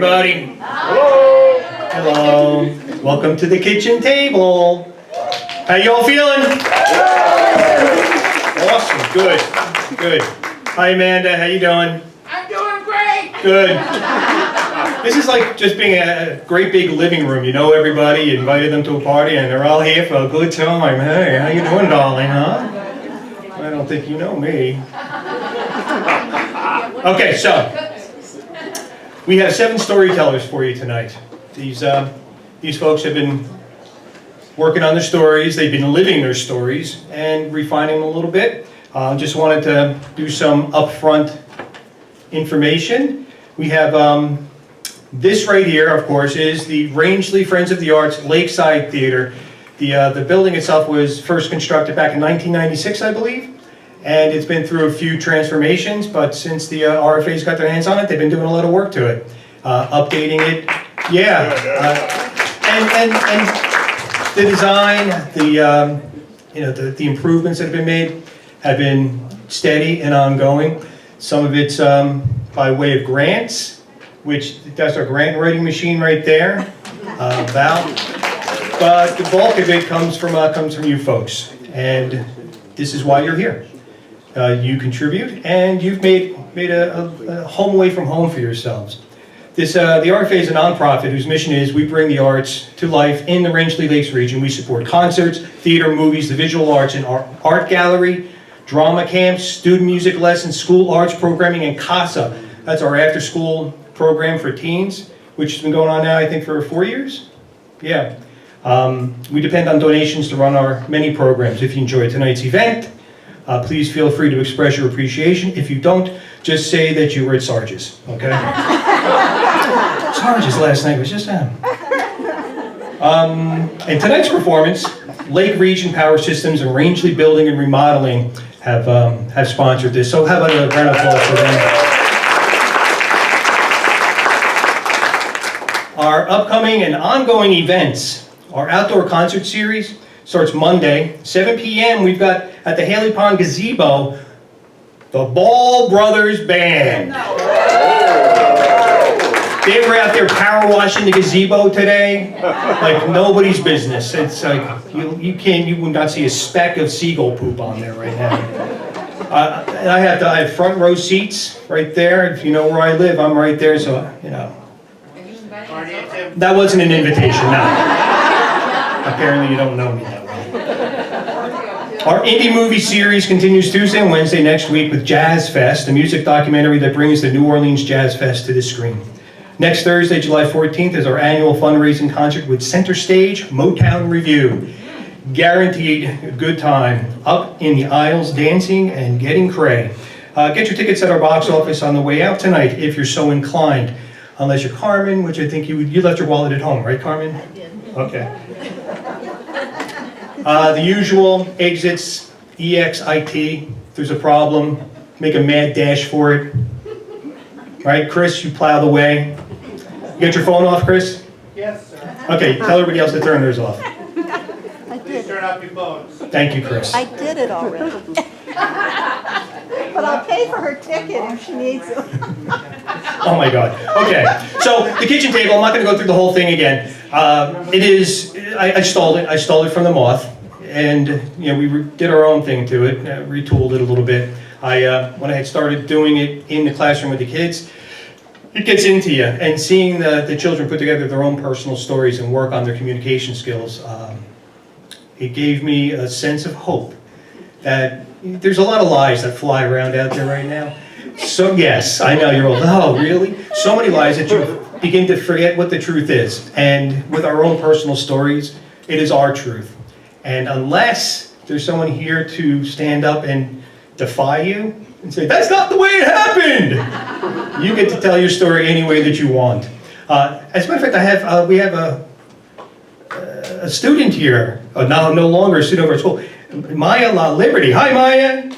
everybody. Hello. Hello. Welcome to the kitchen table. How you all feeling? Awesome. Good. Good. Hi, Amanda. How you doing? I'm doing great. Good. This is like just being a great big living room. You know everybody. You invited them to a party, and they're all here for a good time. Hey, how you doing, darling? Huh? I don't think you know me. Okay, so we have 7 storytellers for you tonight. These folks have been working on their stories. They've been living their stories and refining them a little bit. Just wanted to do some upfront information. We have this right here, of course, is the Rangeley Friends of the Arts Lakeside Theater. The building itself was first constructed back in 1996, I believe. And it's been through a few transformations, but since the RFA's got their hands on it, they've been doing a lot of work to it. Updating it, yeah. And the design, the improvements that have been made have been steady and ongoing. Some of it's by way of grants, which that's our grant writing machine right there, Val. But the bulk of it comes from you folks, and this is why you're here. You contribute, and you've made a home away from home for yourselves. The RFA is a nonprofit whose mission is we bring the arts to life in the Rangeley Lakes region. We support concerts, theater, movies, the visual arts, and art gallery, drama camps, student music lessons, school arts programming, and CASA. That's our after-school program for teens, which has been going on now, I think, for 4 years. Yeah. We depend on donations to run our many programs. If you enjoyed tonight's event, please feel free to express your appreciation. If you don't, just say that you were at Sarge's, okay? Sarge's last night was just them. In tonight's performance, Lake Region Power Systems and Rangeley Building and Remodeling have sponsored this. So how about a round of applause for them? Our upcoming and ongoing events, our outdoor concert series starts Monday, 7 p.m. We've got at the Haley Pond Gazebo, the Ball Brothers Band. They were out there power washing the gazebo today, like nobody's business. It's like you would not see a speck of seagull poop on there right now. And I have front row seats right there. If you know where I live, I'm right there, so you know. That wasn't an invitation, no. Apparently you don't know me that well. Our indie movie series continues Tuesday and Wednesday next week with Jazz Fest, a music documentary that brings the New Orleans Jazz Fest to the screen. Next Thursday, July 14th, is our annual fundraising concert with Center Stage Motown Review. Guaranteed a good time, up in the aisles, dancing and getting cray. Get your tickets at our box office on the way out tonight if you're so inclined. Unless you're Carmen, which I think you left your wallet at home, right, Carmen? I did. Okay. The usual exits, EXIT. If there's a problem, make a mad dash for it. Right, Chris, you plow the way. You got your phone off, Chris? Yes, sir. Okay, tell everybody else to turn theirs off. Please turn off your phones. Thank you, Chris. I did it already. But I'll pay for her ticket if she needs it. Oh my God. Okay, so the kitchen table, I'm not going to go through the whole thing again. It is, I stole it. I stole it from the Moth. And, you know, we did our own thing to it, retooled it a little bit. When I had started doing it in the classroom with the kids, it gets into you. And seeing the children put together their own personal stories and work on their communication skills, it gave me a sense of hope that there's a lot of lies that fly around out there right now. So yes, I know you're old. Oh, really? So many lies that you begin to forget what the truth is. And with our own personal stories, it is our truth. And unless there's someone here to stand up and defy you and say, that's not the way it happened, you get to tell your story any way that you want. As a matter of fact, we have a student here, no longer a student of our school, Maya La Liberty. Hi, Maya.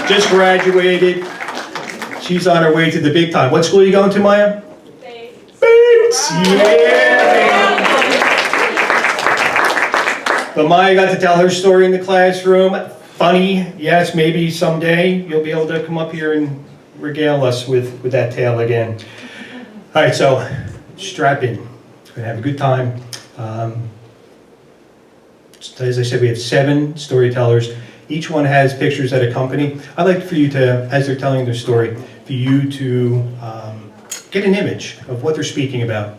Just graduated. She's on her way to the big time. What school are you going to, Maya? Bates. Yeah. But Maya got to tell her story in the classroom. Funny, yes, maybe someday you'll be able to come up here and regale us with that tale again. All right, so strap in. We're gonna have a good time. As I said, we have 7 storytellers. Each one has pictures that accompany. I'd like for you to, as they're telling their story, for you to get an image of what they're speaking about.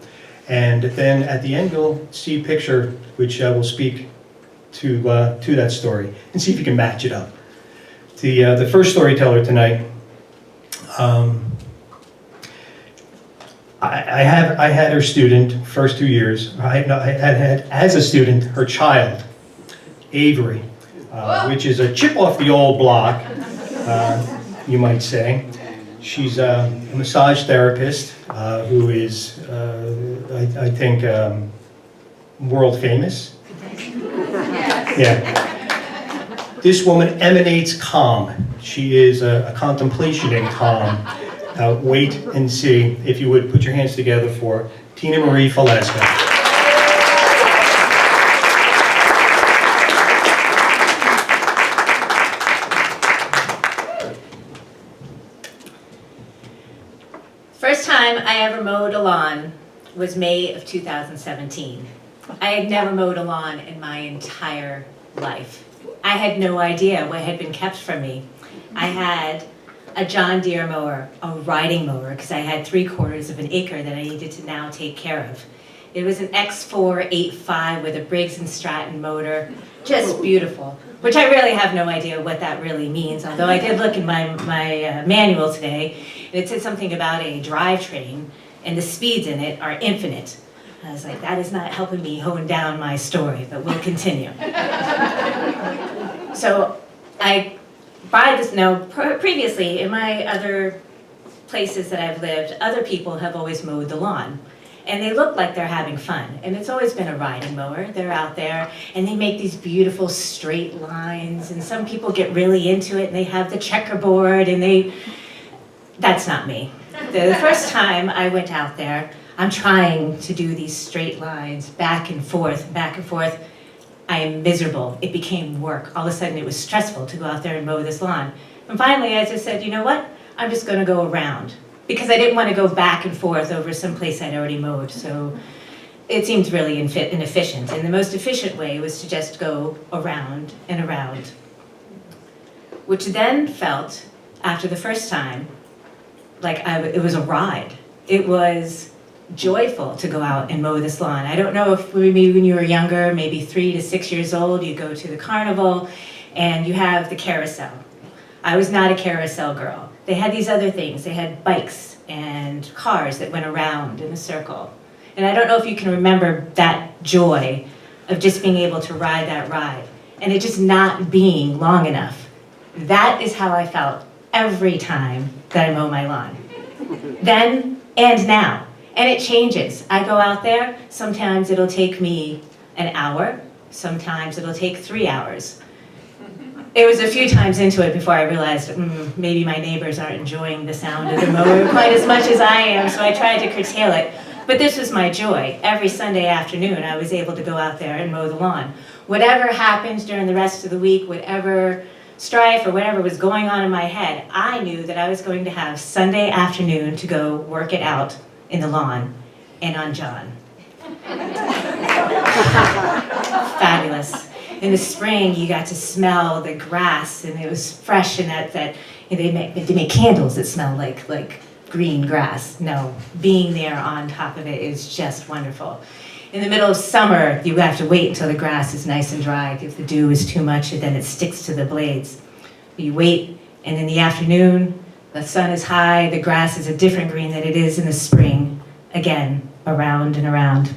And then at the end, you'll see a picture which will speak to that story, and see if you can match it up. The first storyteller tonight, I had her student first 2 years. I had as a student her child, Avery, which is a chip off the old block, you might say. She's a massage therapist who is, I think, world famous. Yeah. This woman emanates calm. She is a contemplation in calm. Wait and see. If you would, put your hands together for Tina Marie Faleska. First time I ever mowed a lawn was May of 2017. I had never mowed a lawn in my entire life. I had no idea what had been kept from me. I had a John Deere mower, a riding mower, because I had 3/4 of an acre that I needed to now take care of. It was an X485 with a Briggs & Stratton motor, just beautiful, which I really have no idea what that really means, although I did look in my manual today, and it said something about a drivetrain, and the speeds in it are infinite. I was like, that is not helping me hone down my story, but we'll continue. So I buy this, now previously in my other places that I've lived, other people have always mowed the lawn. And they look like they're having fun. And it's always been a riding mower. They're out there and they make these beautiful straight lines. And some people get really into it and they have the checkerboard and that's not me. The first time I went out there, I'm trying to do these straight lines back and forth, back and forth. I am miserable. It became work. All of a sudden it was stressful to go out there and mow this lawn. And finally I just said, you know what? I'm just gonna go around. Because I didn't want to go back and forth over some place I'd already mowed. So it seemed really inefficient. And the most efficient way was to just go around and around. Which then felt, after the first time, like it was a ride. It was joyful to go out and mow this lawn. I don't know if maybe when you were younger, maybe 3 to 6 years old, you go to the carnival and you have the carousel. I was not a carousel girl. They had these other things. They had bikes and cars that went around in a circle. And I don't know if you can remember that joy of just being able to ride that ride and it just not being long enough. That is how I felt every time that I mow my lawn. Then and now. And it changes. I go out there, sometimes it'll take me an hour, sometimes it'll take 3 hours. It was a few times into it before I realized maybe my neighbors aren't enjoying the sound of the mower quite as much as I am, so I tried to curtail it. But this was my joy. Every Sunday afternoon I was able to go out there and mow the lawn. Whatever happened during the rest of the week, whatever strife or whatever was going on in my head, I knew that I was going to have Sunday afternoon to go work it out in the lawn and on John. Fabulous. In the spring, you got to smell the grass, and it was fresh, and they make candles that smell like green grass. No, being there on top of it is just wonderful. In the middle of summer, you have to wait until the grass is nice and dry. If the dew is too much, then it sticks to the blades. You wait, and in the afternoon, the sun is high, the grass is a different green than it is in the spring. Again, around and around.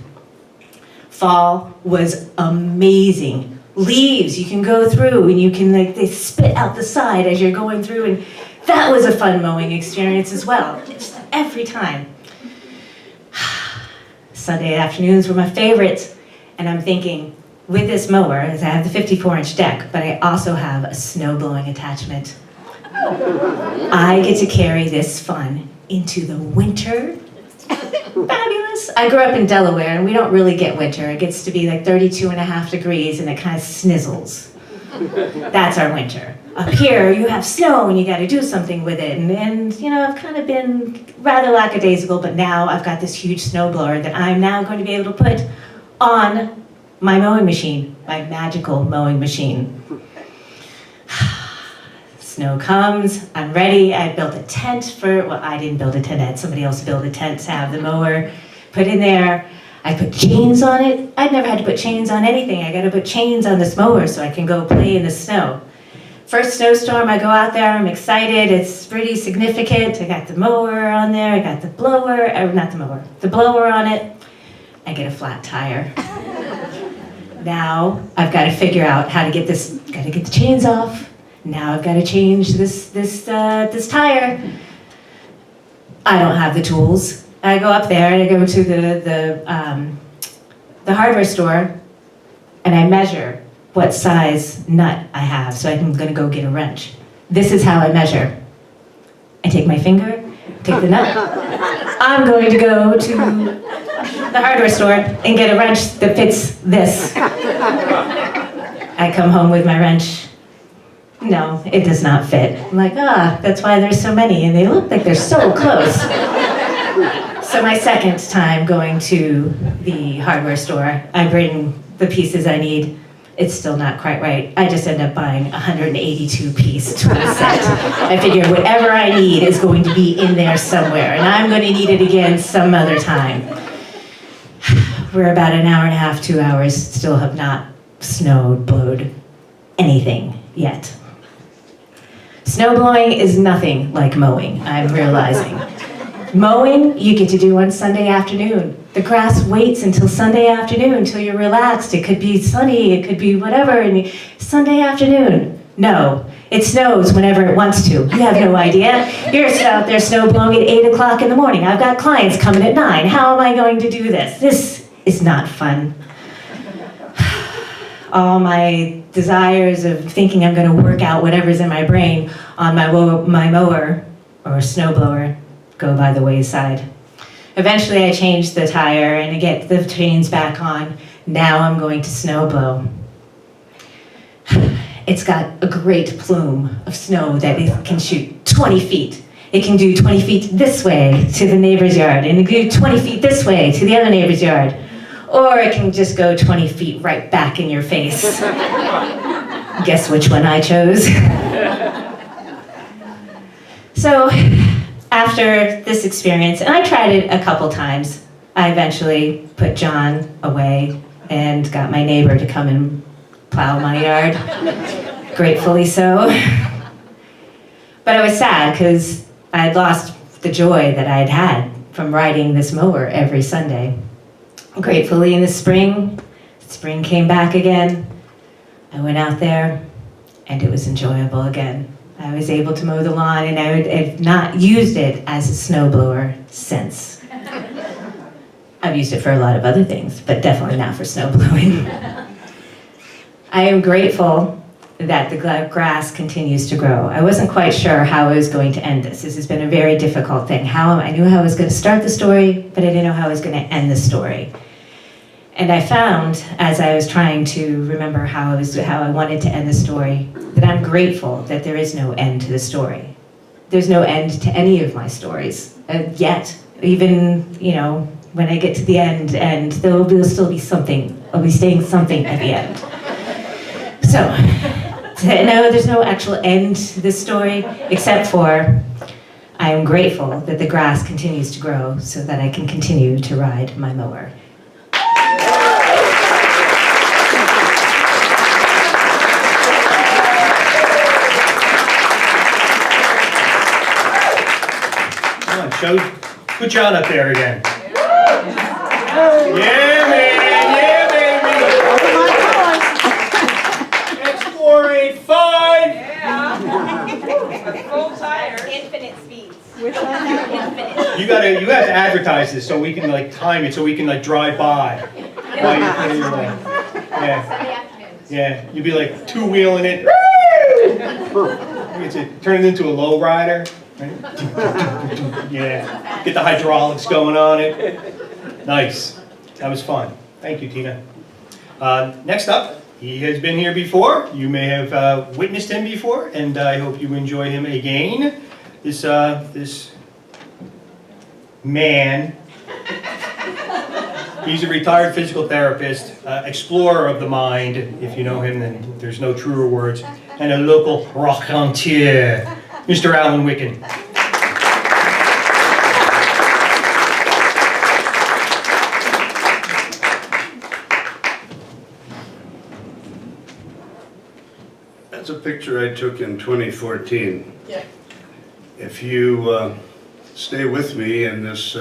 Fall was amazing. Leaves you can go through and you can they spit out the side as you're going through, and that was a fun mowing experience as well. Just every time. Sunday afternoons were my favorites, and I'm thinking with this mower, as I have the 54-inch deck, but I also have a snow blowing attachment. I get to carry this fun into the winter. Fabulous. I grew up in Delaware and we don't really get winter. It gets to be like 32.5 degrees and it kind of snizzles. That's our winter. Up here, you have snow and you gotta do something with it. And you know, I've kind of been rather lackadaisical, but now I've got this huge snowblower that I'm now going to be able to put on my mowing machine, my magical mowing machine. Snow comes, I'm ready. I built a tent for, well, I didn't build a tent, I had somebody else build a tent to have the mower put in there. I put chains on it. I'd never had to put chains on anything. I gotta put chains on this mower so I can go play in the snow. First snowstorm, I go out there, I'm excited, it's pretty significant. I got the mower on there, I got the blower, not the mower, the blower on it. I get a flat tire. Now I've got to figure out how to get this, gotta get the chains off. Now I've got to change this tire. I don't have the tools. I go up there and I go to the hardware store and I measure what size nut I have, so I'm gonna go get a wrench. This is how I measure. I take my finger, take the nut. I'm going to go to the hardware store and get a wrench that fits this. I come home with my wrench. No, it does not fit. I'm like, that's why there's so many, and they look like they're so close. So my second time going to the hardware store, I bring the pieces I need. It's still not quite right. I just end up buying 182-piece tool set. I figure whatever I need is going to be in there somewhere, and I'm going to need it again some other time. We're about an hour and a half, 2 hours, still have not blowed anything yet. Snow blowing is nothing like mowing, I'm realizing. Mowing, you get to do on Sunday afternoon. The grass waits until Sunday afternoon, until you're relaxed. It could be sunny, it could be whatever, and Sunday afternoon. No, it snows whenever it wants to. You have no idea. You're out there snow blowing at 8 o'clock in the morning. I've got clients coming at 9. How am I going to do this? This is not fun. All my desires of thinking I'm going to work out whatever's in my brain on my mower or snowblower go by the wayside. Eventually I change the tire and I get the chains back on. Now I'm going to snow blow. It's got a great plume of snow that it can shoot 20 feet. It can do 20 feet this way to the neighbor's yard, and it can do 20 feet this way to the other neighbor's yard. Or it can just go 20 feet right back in your face. Guess which one I chose? So, after this experience, and I tried it a couple times, I eventually put John away and got my neighbor to come and plow my yard. Gratefully so. But I was sad because I had lost the joy that I had had from riding this mower every Sunday. Gratefully in the spring came back again. I went out there and it was enjoyable again. I was able to mow the lawn, and I've not used it as a snowblower since. I've used it for a lot of other things, but definitely not for snow blowing. I am grateful that the grass continues to grow. I wasn't quite sure how I was going to end this. This has been a very difficult thing. I knew how I was going to start the story, but I didn't know how I was going to end the story. And I found, as I was trying to remember how I wanted to end the story, that I'm grateful that there is no end to the story. There's no end to any of my stories yet. Even, when I get to the end, and there will still be something. I'll be saying something at the end. So, no, there's no actual end to this story, except for I am grateful that the grass continues to grow so that I can continue to ride my mower. Put John up there again. Yeah, man. Yeah, baby. X485. Yeah. Full tire. Infinite speeds. Which one? Infinite. You have to advertise this so we can time it so we can drive by. While you're putting your yeah. Sunday afternoons. Yeah. You'd be two-wheeling it. Turn it into a low rider. Right? Yeah, get the hydraulics going on it. Nice. That was fun. Thank you, Tina. Next up, He has been here before. You may have witnessed him before, and I hope you enjoy him again. This man, he's a retired physical therapist, explorer of the mind. If you know him, then there's no truer words. And a local raconteur, Mr. Alan Wicken. That's a picture I took in 2014. If you stay with me in this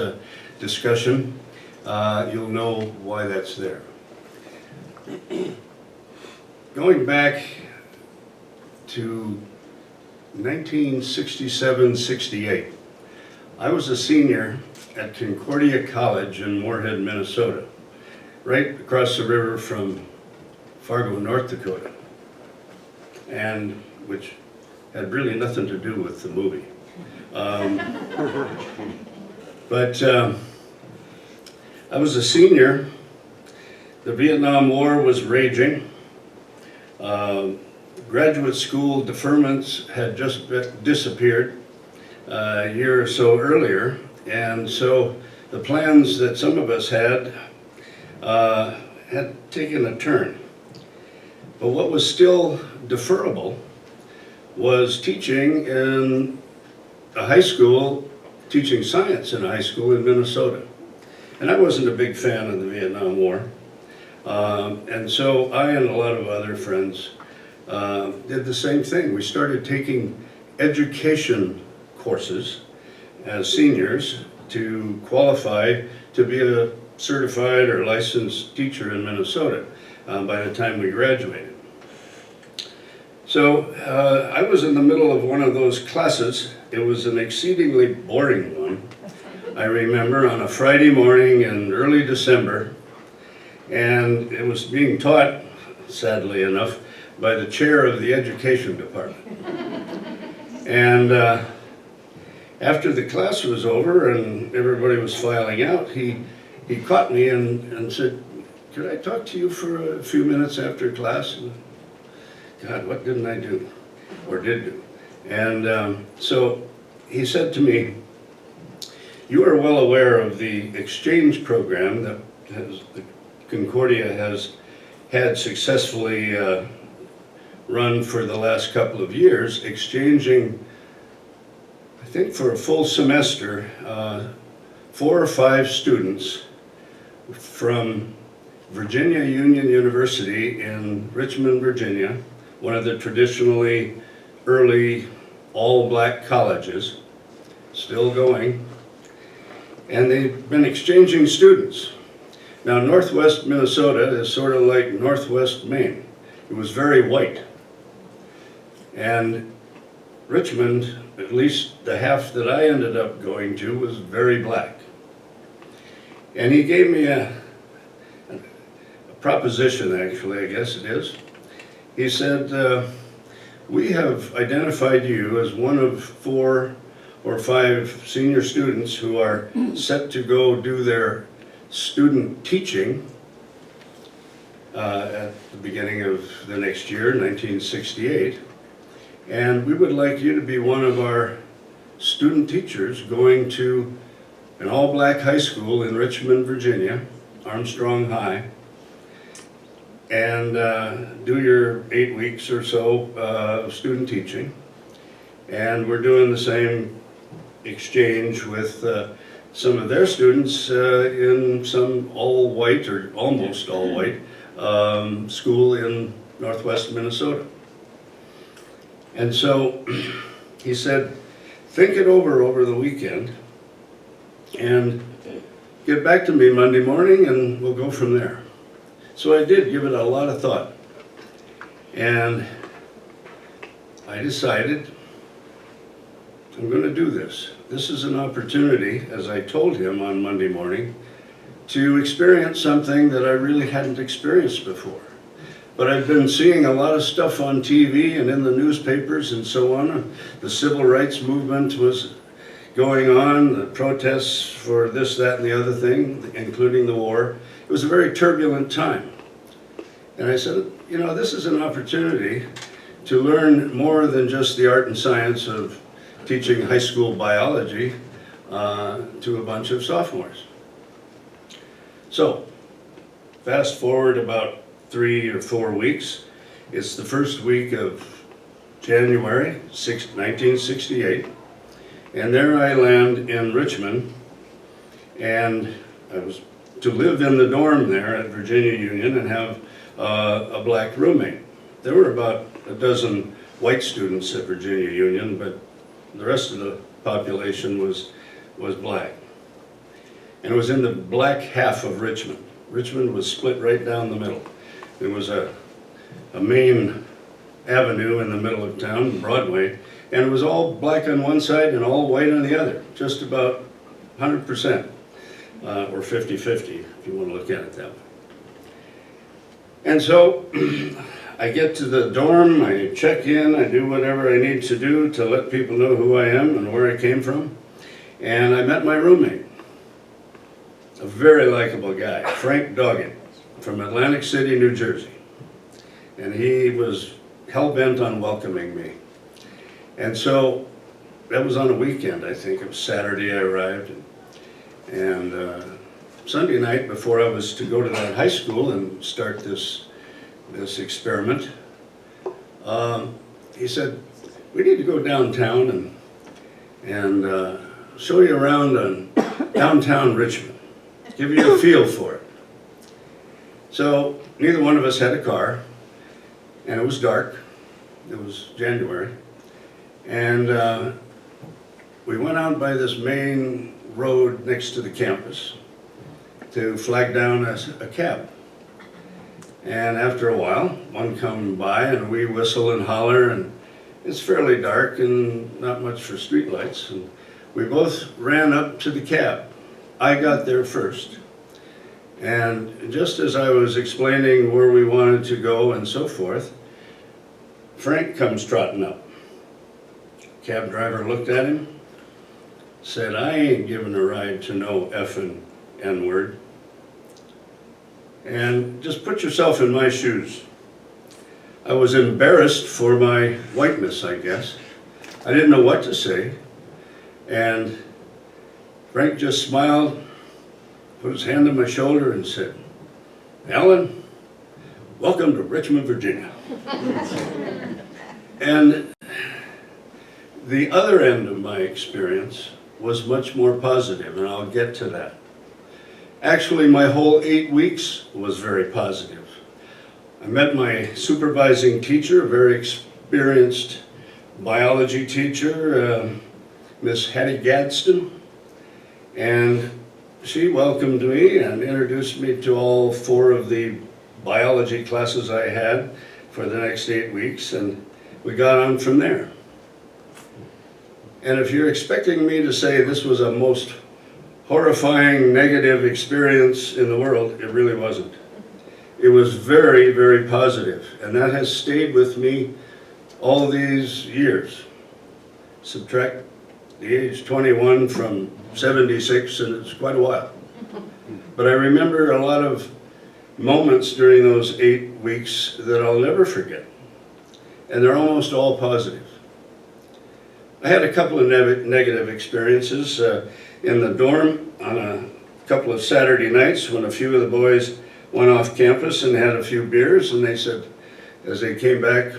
discussion, you'll know why that's there. Going back to 1967-68, I was a senior at Concordia College in Moorhead, Minnesota, right across the river from Fargo, North Dakota, and which had really nothing to do with the movie. But I was a senior. The Vietnam War was raging. Graduate school deferments had just disappeared a year or so earlier, and so the plans that some of us had taken a turn. But what was still deferrable was teaching in a high school, teaching science in a high school in Minnesota. And I wasn't a big fan of the Vietnam War. And so I and a lot of other friends did the same thing. We started taking education courses as seniors to qualify to be a certified or licensed teacher in Minnesota by the time we graduated. So I was in the middle of one of those classes. It was an exceedingly boring one. I remember on a Friday morning in early December, and it was being taught, sadly enough, by the chair of the education department. And after the class was over and everybody was filing out, he caught me and said, "Could I talk to you for a few minutes after class?" And, God, what didn't I do, or did do? And so he said to me, "You are well aware of the exchange program that Concordia has had successfully run for the last couple of years, exchanging, I think for a full semester, 4 or 5 students from Virginia Union University in Richmond, Virginia, one of the traditionally early all-black colleges, still going, and they've been exchanging students. Now, Northwest Minnesota is sort of like Northwest Maine. It was very white. And Richmond, at least the half that I ended up going to, was very black. And he gave me a proposition, actually, I guess it is. He said, "We have identified you as one of 4 or 5 senior students who are set to go do their student teaching at the beginning of the next year, 1968. And we would like you to be one of our student teachers going to an all-black high school in Richmond, Virginia, Armstrong High, and do your 8 weeks or so of student teaching. And we're doing the same exchange with some of their students in some all-white or almost all-white school in Northwest Minnesota." And so he said, "Think it over the weekend and get back to me Monday morning and we'll go from there." So I did give it a lot of thought. And I decided I'm going to do this. This is an opportunity, as I told him on Monday morning, to experience something that I really hadn't experienced before. But I've been seeing a lot of stuff on TV and in the newspapers and so on. The civil rights movement was going on, the protests for this, that, and the other thing, including the war. It was a very turbulent time. And I said, you know, this is an opportunity to learn more than just the art and science of teaching high school biology to a bunch of sophomores. So, fast forward about 3 or 4 weeks. It's the first week of January 1968, and there I land in Richmond, and I was to live in the dorm there at Virginia Union and have a black roommate. There were about a dozen white students at Virginia Union, but the rest of the population was black. And it was in the black half of Richmond. Richmond was split right down the middle. There was a main avenue in the middle of town, Broadway, and it was all black on one side and all white on the other, just about 100%, or 50-50, if you want to look at it that way. And so I get to the dorm, I check in, I do whatever I need to do to let people know who I am and where I came from, and I met my roommate, a very likable guy, Frank Doggett, from Atlantic City, New Jersey. And he was hell-bent on welcoming me. And so, that was on a weekend, I think. It was Saturday I arrived. And Sunday night, before I was to go to that high school and start this experiment, he said, we need to go downtown and show you around on downtown Richmond, give you a feel for it. So, neither one of us had a car, and it was dark. It was January. And we went out by this main road next to the campus to flag down a cab. And after a while, one come by and we whistle and holler, and it's fairly dark and not much for streetlights. And we both ran up to the cab. I got there first. And just as I was explaining where we wanted to go and so forth, Frank comes trotting up. Cab driver looked at him, said, I ain't giving a ride to no effing N-word. And just put yourself in my shoes. I was embarrassed for my whiteness, I guess. I didn't know what to say. And Frank just smiled, put his hand on my shoulder and said, Alan, welcome to Richmond, Virginia. And the other end of my experience was much more positive, and I'll get to that. Actually, my whole 8 weeks was very positive. I met my supervising teacher, a very experienced biology teacher, Miss Hattie Gadsden, and she welcomed me and introduced me to all 4 of the biology classes I had for the next 8 weeks, and we got on from there. And if you're expecting me to say this was a most horrifying negative experience in the world, it really wasn't. It was very, very positive, and that has stayed with me all these years. Subtract the age 21 from 76, and it's quite a while. But I remember a lot of moments during those 8 weeks that I'll never forget, and they're almost all positive. I had a couple of negative experiences in the dorm on a couple of Saturday nights when a few of the boys went off campus and had a few beers, and they said, as they came back,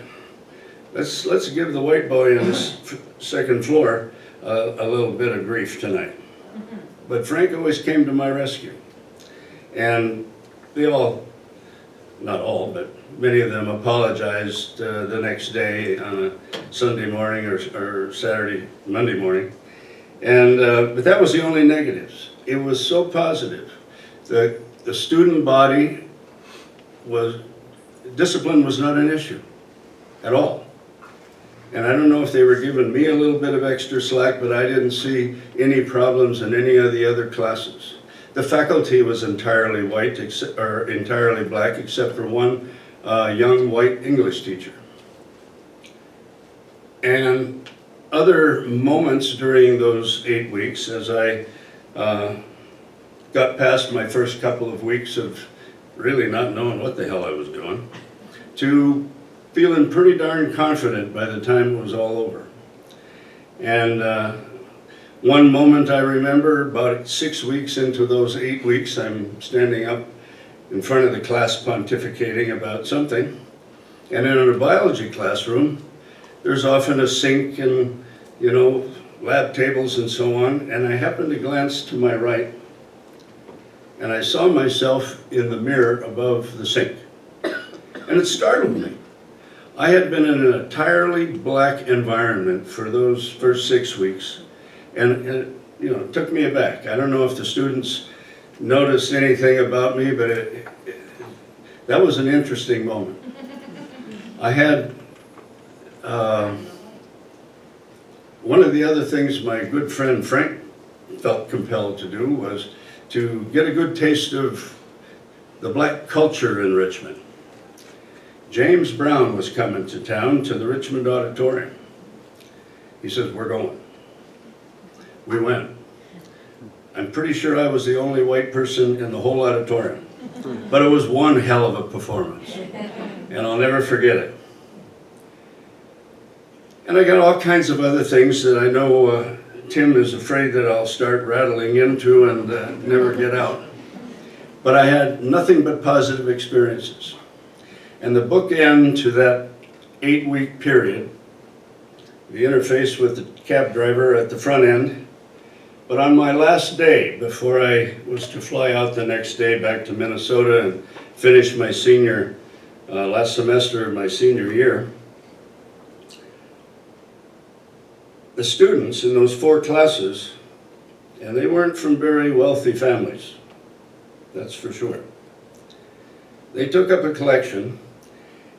let's give the white boy on the second floor a little bit of grief tonight. But Frank always came to my rescue. And they all, not all, but many of them apologized the next day on a Sunday morning or Monday morning. And but that was the only negatives. It was so positive. The student body discipline was not an issue at all. And I don't know if they were giving me a little bit of extra slack, but I didn't see any problems in any of the other classes. The faculty was entirely white, or entirely black, except for one young white English teacher. And other moments during those 8 weeks, as I got past my first couple of weeks of really not knowing what the hell I was doing, to feeling pretty darn confident by the time it was all over. And one moment I remember, about 6 weeks into those 8 weeks, I'm standing up in front of the class pontificating about something. And in a biology classroom, there's often a sink and, you know, lab tables and so on. And I happened to glance to my right, and I saw myself in the mirror above the sink. And it startled me. I had been in an entirely black environment for those first 6 weeks, and you know, it took me aback. I don't know if the students noticed anything about me, but that was an interesting moment. I had one of the other things my good friend Frank felt compelled to do was to get a good taste of the black culture in Richmond. James Brown was coming to town to the Richmond Auditorium. He says, "We're going." We went. I'm pretty sure I was the only white person in the whole auditorium, but it was one hell of a performance, and I'll never forget it. And I got all kinds of other things that I know Tim is afraid that I'll start rattling into and never get out. But I had nothing but positive experiences. And the bookend to that 8-week period, the interface with the cab driver at the front end, but on my last day, before I was to fly out the next day back to Minnesota and finish my last semester of my senior year, the students in those 4 classes, and they weren't from very wealthy families, that's for sure. They took up a collection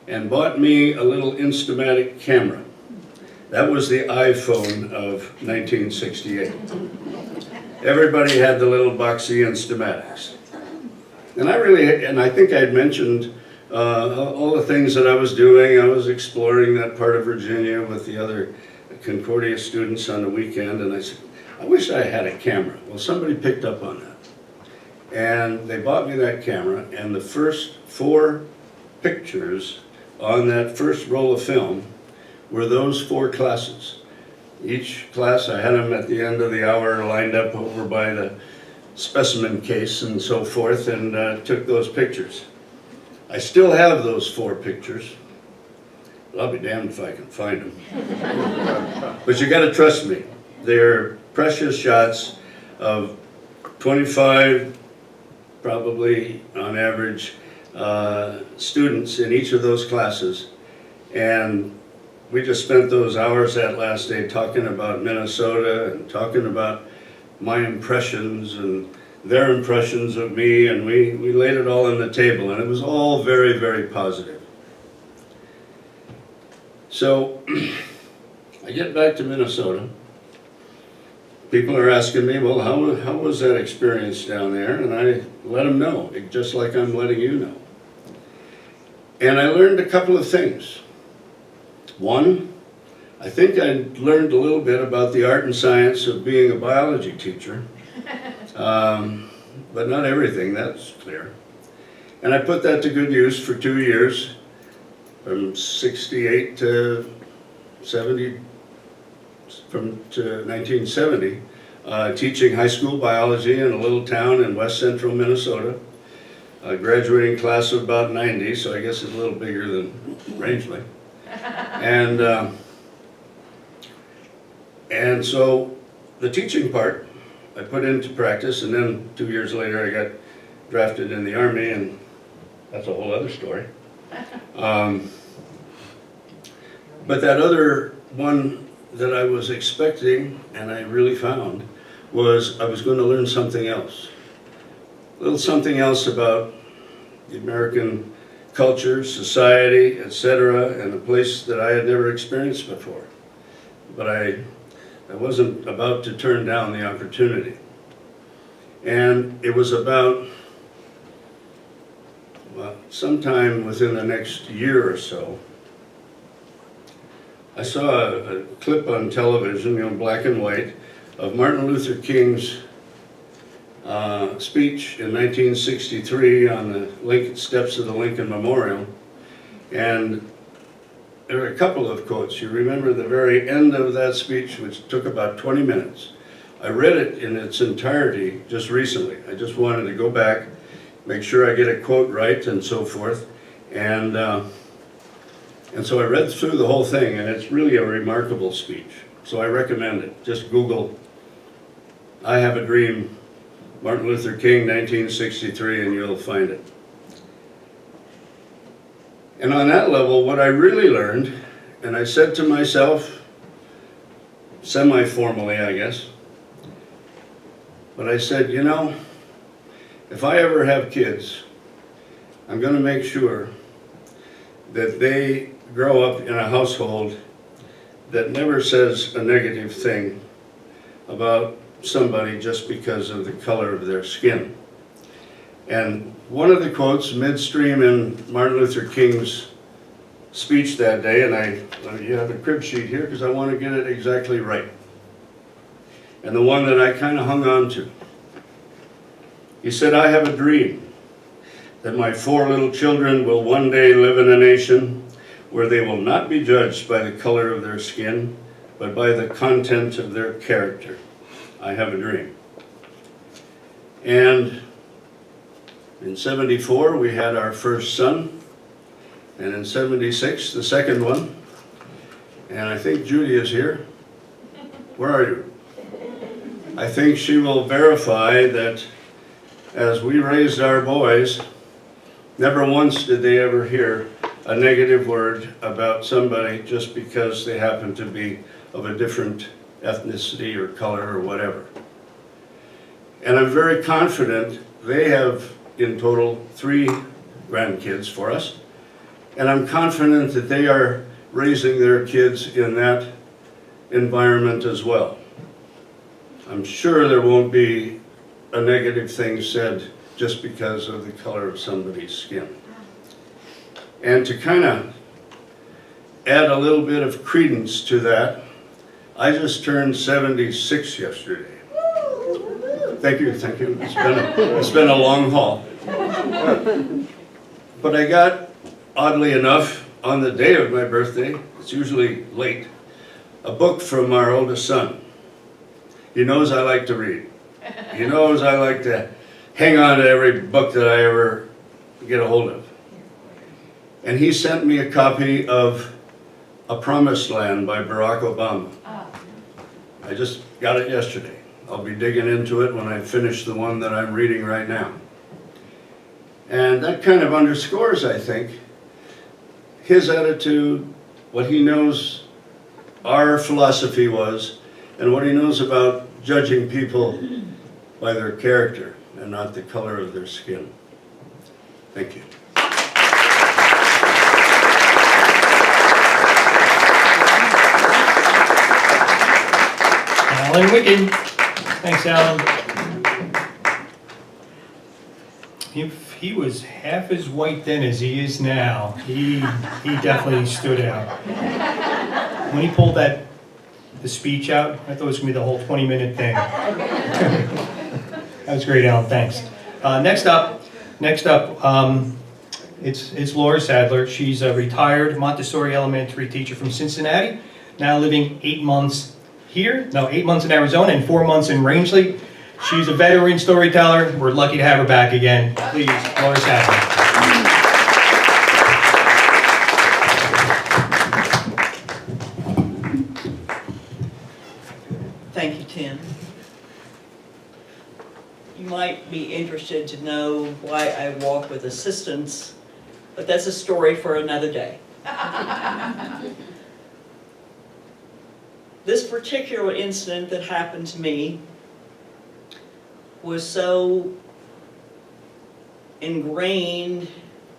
and bought me a little Instamatic camera. That was the iPhone of 1968. Everybody had the little boxy Instamatics. And I think I'd mentioned all the things that I was doing. I was exploring that part of Virginia with the other Concordia students on the weekend, and I said, I wish I had a camera. Well, somebody picked up on that. And they bought me that camera, and the first 4 pictures on that first roll of film were those 4 classes. Each class, I had them at the end of the hour lined up over by the specimen case and so forth, and took those pictures. I still have those 4 pictures. I'll be damned if I can find them. But you gotta trust me. They're precious shots of 25, probably on average, students in each of those classes. And we just spent those hours that last day talking about Minnesota and talking about my impressions and their impressions of me, and we laid it all on the table, and it was all very, very positive. So, I get back to Minnesota. People are asking me, well, how was that experience down there? And I let them know, just like I'm letting you know. And I learned a couple of things. One, I think I learned a little bit about the art and science of being a biology teacher, but not everything, that's clear. And I put that to good use for 2 years. From 68 to 70, to 1970, teaching high school biology in a little town in west central Minnesota. A graduating class of about 90, so I guess it's a little bigger than Rangeley. And so the teaching part I put into practice, and then 2 years later I got drafted in the Army, and that's a whole other story. But that other one that I was expecting, and I really found, was I was going to learn something else. A little something else about the American culture, society, etc., and a place that I had never experienced before. But I wasn't about to turn down the opportunity. And it was about, well, sometime within the next year or so, I saw a clip on television, you know, black and white, of Martin Luther King's speech in 1963 on the steps of the Lincoln Memorial. And there are a couple of quotes. You remember the very end of that speech, which took about 20 minutes. I read it in its entirety just recently. I just wanted to go back, make sure I get a quote right and so forth. And so I read through the whole thing, and it's really a remarkable speech. So I recommend it. Just Google, "I Have a Dream," Martin Luther King, 1963, and you'll find it. And on that level, what I really learned, and I said to myself, semi-formally, I guess, but I said, you know, if I ever have kids, I'm going to make sure that they grow up in a household that never says a negative thing about somebody just because of the color of their skin. And one of the quotes midstream in Martin Luther King's speech that day, and you have a crib sheet here because I want to get it exactly right. And the one that I kind of hung on to. He said, "I have a dream that my 4 little children will one day live in a nation where they will not be judged by the color of their skin, but by the content of their character. I have a dream." And in '74, we had our first son, and in '76, the second one. And I think Judy is here. Where are you? I think she will verify that as we raised our boys, never once did they ever hear a negative word about somebody just because they happen to be of a different ethnicity or color or whatever. And I'm very confident they have in total 3 grandkids for us. And I'm confident that they are raising their kids in that environment as well. I'm sure there won't be a negative thing said just because of the color of somebody's skin. And to kind of add a little bit of credence to that, I just turned 76 yesterday. Thank you, thank you. It's been a long haul. But I got, oddly enough, on the day of my birthday, it's usually late, a book from our oldest son. He knows I like to read. He knows I like to hang on to every book that I ever get a hold of. And he sent me a copy of A Promised Land by Barack Obama. I just got it yesterday. I'll be digging into it when I finish the one that I'm reading right now. And that kind of underscores, I think, his attitude, what he knows our philosophy was, and what he knows about judging people by their character and not the color of their skin. Thank you. Alan Wicked. Thanks, Alan. If he was half as white then as he is now, he definitely stood out. When he pulled the speech out, I thought it was going to be the whole 20-minute thing. That was great, Alan. Thanks. Next up, it's Laura Sadler. She's a retired Montessori elementary teacher from Cincinnati, now living 8 months in Arizona and 4 months in Rangeley. She's a veteran storyteller. We're lucky to have her back again. Please, Laura Sadler. Thank you, Tim. You might be interested to know why I walk with assistance, but that's a story for another day. This particular incident that happened to me was so ingrained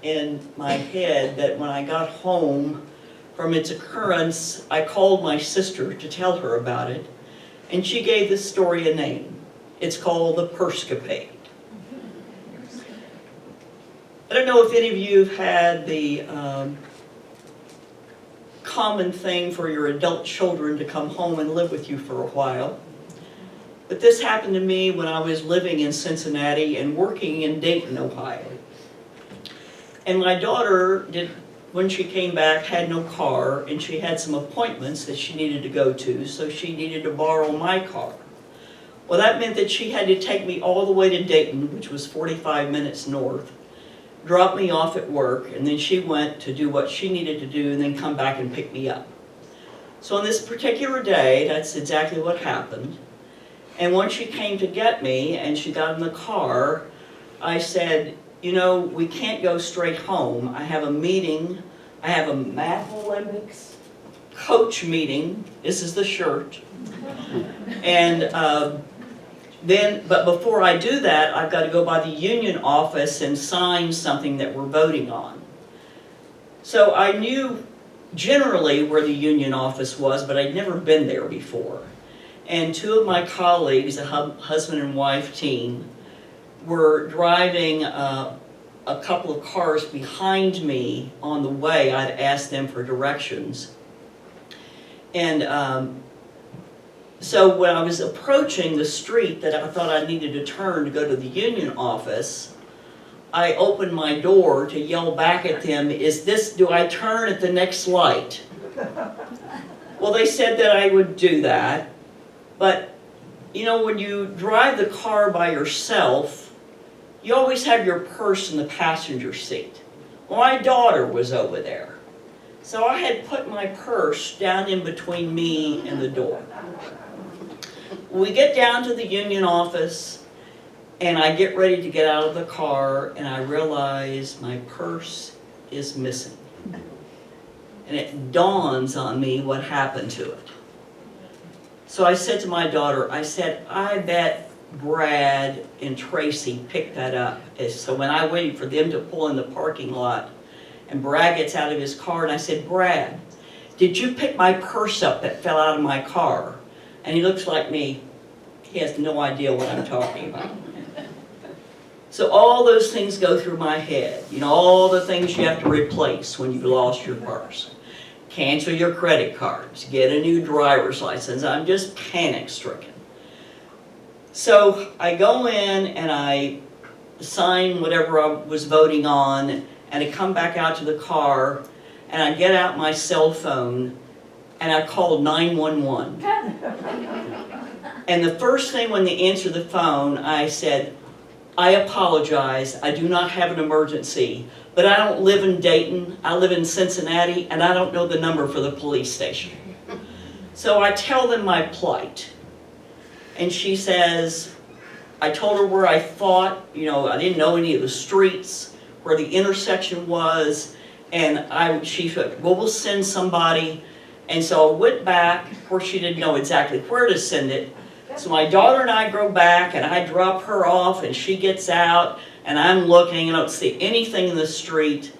in my head that when I got home from its occurrence, I called my sister to tell her about it, and she gave this story a name. It's called the Perscapade. I don't know if any of you have had the common thing for your adult children to come home and live with you for a while. But this happened to me when I was living in Cincinnati and working in Dayton, Ohio. And my daughter did when she came back, had no car, and she had some appointments that she needed to go to, so she needed to borrow my car. Well, that meant that she had to take me all the way to Dayton, which was 45 minutes north, drop me off at work, and then she went to do what she needed to do and then come back and pick me up. So on this particular day, that's exactly what happened. And when she came to get me and she got in the car, I said, you know, we can't go straight home. I have a meeting. I have a Math Olympics coach meeting. This is the shirt. And but before I do that, I've got to go by the union office and sign something that we're voting on. So I knew generally where the union office was, but I'd never been there before. And two of my colleagues, a husband and wife team, were driving a couple of cars behind me on the way. I'd asked them for directions. And so when I was approaching the street that I thought I needed to turn to go to the union office, I opened my door to yell back at them, do I turn at the next light? Well, they said that I would do that, but you know, when you drive the car by yourself, you always have your purse in the passenger seat. Well, my daughter was over there, so I had put my purse down in between me and the door. We get down to the union office, and I get ready to get out of the car, and I realize my purse is missing. And it dawns on me what happened to it. So I said to my daughter, I said, I bet Brad and Tracy picked that up. So when I waited for them to pull in the parking lot, and Brad gets out of his car, and I said, Brad, did you pick my purse up that fell out of my car? And he looks like me. He has no idea what I'm talking about. So all those things go through my head. You know, all the things you have to replace when you've lost your purse. Cancel your credit cards. Get a new driver's license. I'm just panic-stricken. So I go in and I sign whatever I was voting on, and I come back out to the car, and I get out my cell phone, and I call 911. And the first thing when they answered the phone, I said, I apologize, I do not have an emergency, but I don't live in Dayton, I live in Cincinnati, and I don't know the number for the police station. So I tell them my plight, and she says, I told her where I thought, you know, I didn't know any of the streets, where the intersection was, and she said, well, we'll send somebody. And so I went back. Of course, she didn't know exactly where to send it. So my daughter and I go back, and I drop her off, and she gets out, and I'm looking, and I don't see anything in the street.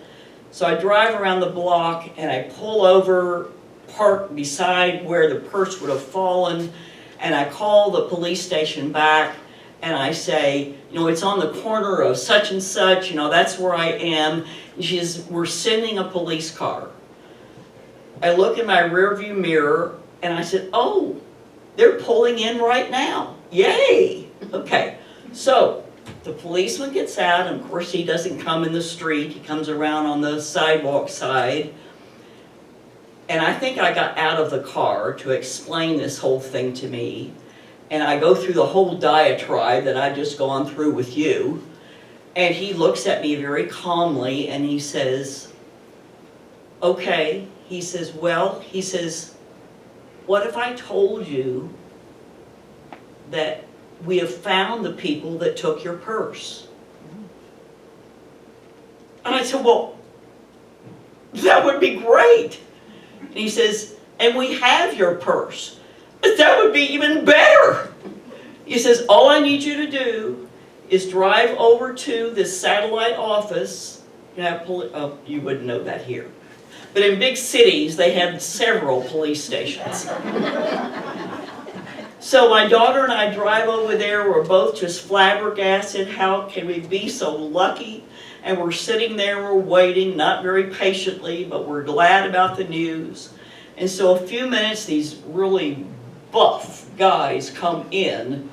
So I drive around the block, and I pull over, park beside where the purse would have fallen, and I call the police station back, and I say, you know, it's on the corner of such and such, you know, that's where I am. And she says, we're sending a police car. I look in my rearview mirror, and I said, oh, they're pulling in right now. Yay! Okay, so the policeman gets out, and of course he doesn't come in the street. He comes around on the sidewalk side. And I think I got out of the car to explain this whole thing to me. And I go through the whole diatribe that I've just gone through with you. And he looks at me very calmly, and he says, okay. He says, well, he says, what if I told you that we have found the people that took your purse? And I said, well, that would be great. And he says, and we have your purse. But that would be even better. He says, all I need you to do is drive over to this satellite office. You wouldn't know that here. But in big cities, they have several police stations. So my daughter and I drive over there. We're both just flabbergasted. How can we be so lucky? And we're sitting there, we're waiting, not very patiently, but we're glad about the news. And so a few minutes, these really buff guys come in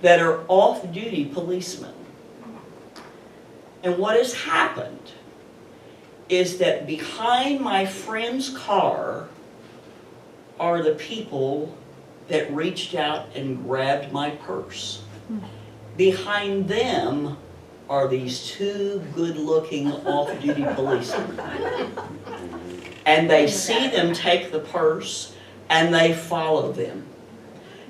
that are off-duty policemen. And what has happened is that behind my friend's car are the people that reached out and grabbed my purse. Behind them are these two good-looking off-duty policemen. And they see them take the purse and they follow them.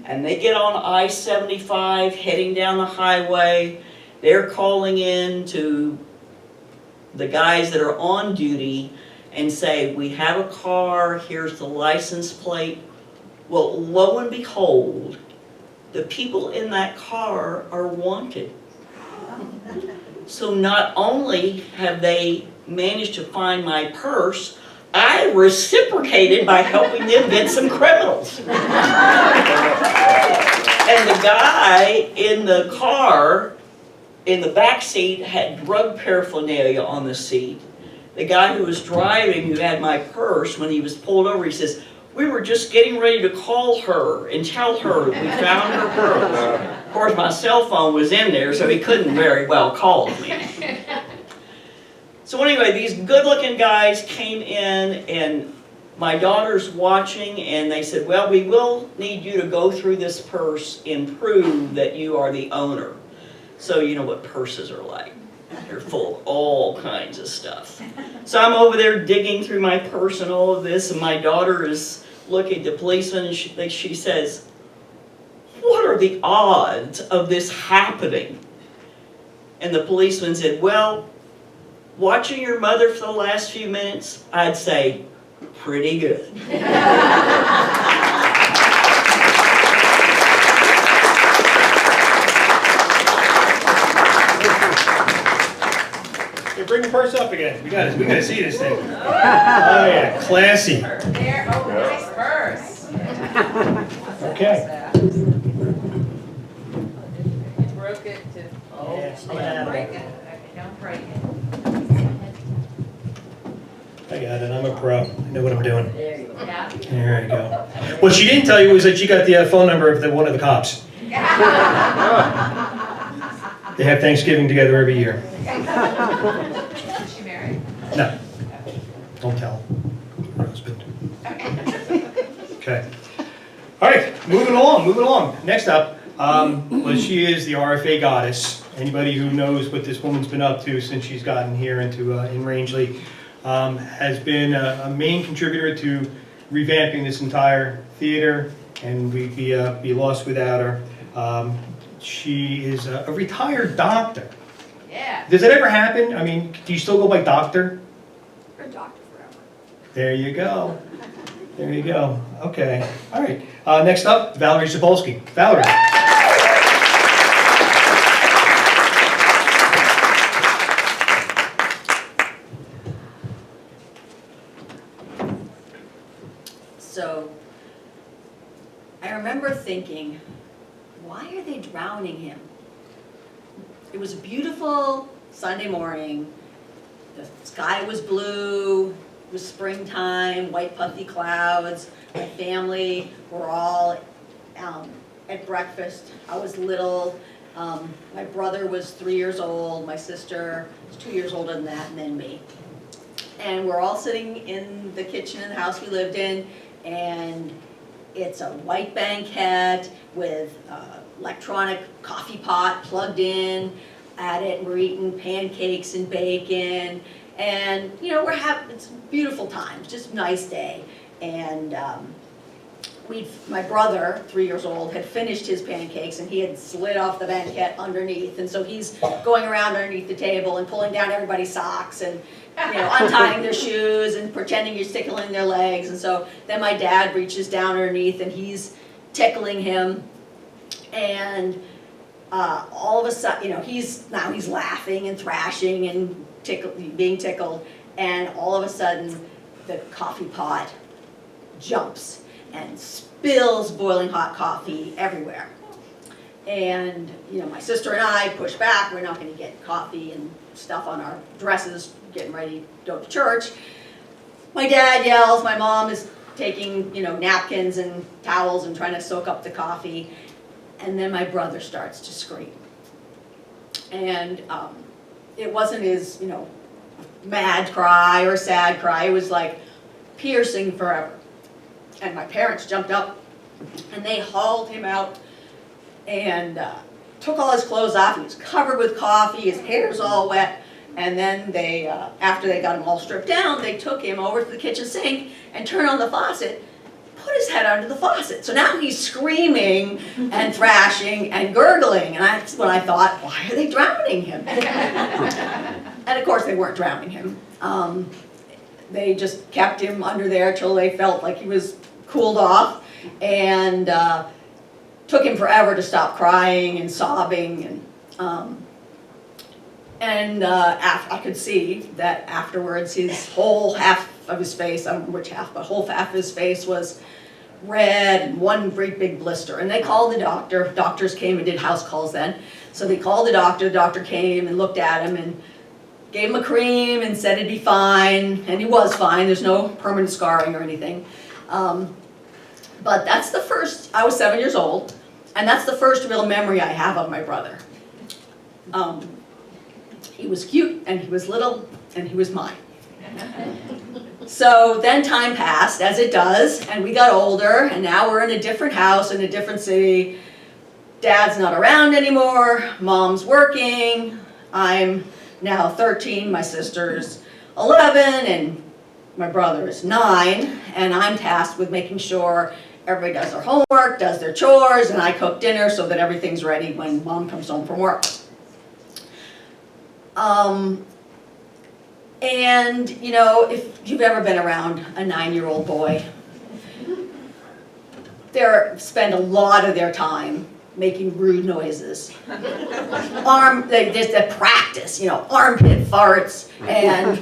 And they get on I-75 heading down the highway. They're calling in to the guys that are on duty and say, we have a car, here's the license plate. Well, lo and behold, the people in that car are wanted. So not only have they managed to find my purse, I reciprocated by helping them get some criminals. And the guy in the car, in the back seat, had drug paraphernalia on the seat. The guy who was driving, who had my purse, when he was pulled over, he says, we were just getting ready to call her and tell her that we found her purse. Of course, my cell phone was in there, so he couldn't very well call me. So anyway, these good-looking guys came in, and my daughter's watching, and they said, well, we will need you to go through this purse and prove that you are the owner. So you know what purses are like. They're full of all kinds of stuff. So I'm over there digging through my purse and all of this, and my daughter is looking at the policeman, and she says, what are the odds of this happening? And the policeman said, well, watching your mother for the last few minutes, I'd say, pretty good. Hey, bring the purse up again. We gotta see this thing. Oh yeah, classy. There, oh, nice purse. Okay. Broke it to, oh, Yes, don't break it. Okay, don't break it. I got it. I'm a pro. I know what I'm doing. There you go. Yeah. There you go. What she didn't tell you was that she got the phone number of one of the cops. They have Thanksgiving together every year. Is she married? No, don't tell her husband. Okay. All right, moving along. Next up, well, she is the RFA goddess. Anybody who knows what this woman's been up to since she's gotten here in Rangeley has been a main contributor to revamping this entire theater, and we'd be lost without her. She is a retired doctor. Yeah. Does that ever happen? I mean, do you still go by doctor? Or doctor forever. There you go. There you go. Okay. All right. Next up, Valerie Zapolsky. Valerie. So I remember thinking, why are they drowning him? It was a beautiful Sunday morning. The sky was blue. It was springtime, white puffy clouds. My family were all at breakfast. I was little. My brother was 3 years old. My sister was 2 years older than that, and then me. And we're all sitting in the kitchen in the house we lived in, and it's a white banquette with electronic coffee pot plugged in at it, and we're eating pancakes and bacon, and you know, it's a beautiful time, it's just a nice day. And my brother, 3 years old, had finished his pancakes, and he had slid off the banquette underneath, and so he's going around underneath the table and pulling down everybody's socks and untying their shoes and pretending you're tickling their legs. And so then my dad reaches down underneath and he's tickling him, and all of a sudden, he's laughing and thrashing and being tickled, and all of a sudden the coffee pot jumps and spills boiling hot coffee everywhere. And my sister and I push back. We're not going to get coffee and stuff on our dresses, getting ready to go to church. My dad yells. My mom is taking napkins and towels and trying to soak up the coffee. And then my brother starts to scream. And it wasn't his mad cry or sad cry. It was like piercing forever. And my parents jumped up and they hauled him out and took all his clothes off. He was covered with coffee, his hair's all wet. And then they, after they got him all stripped down, they took him over to the kitchen sink and turned on the faucet, put his head under the faucet. So now he's screaming and thrashing and gurgling. And that's when I thought, why are they drowning him? And of course they weren't drowning him. They just kept him under there till they felt like he was cooled off, and took him forever to stop crying and sobbing. And I could see that afterwards his whole half of his face, I don't know which half, but whole half of his face was red and one great big blister. And they called the doctor. Doctors came and did house calls then. So they called the doctor came and looked at him and gave him a cream and said it'd be fine. And he was fine, there's no permanent scarring or anything. But that's the first, I was 7 years old, and that's the first real memory I have of my brother. He was cute, and he was little, and he was mine. So then time passed, as it does, and we got older, and now we're in a different house in a different city. Dad's not around anymore, Mom's working, I'm now 13, my sister's 11, and my brother is 9, and I'm tasked with making sure everybody does their homework, does their chores, and I cook dinner so that everything's ready when Mom comes home from work. And, you know, if you've ever been around a 9-year-old boy, they spend a lot of their time making rude noises. They practice, you know, armpit farts and,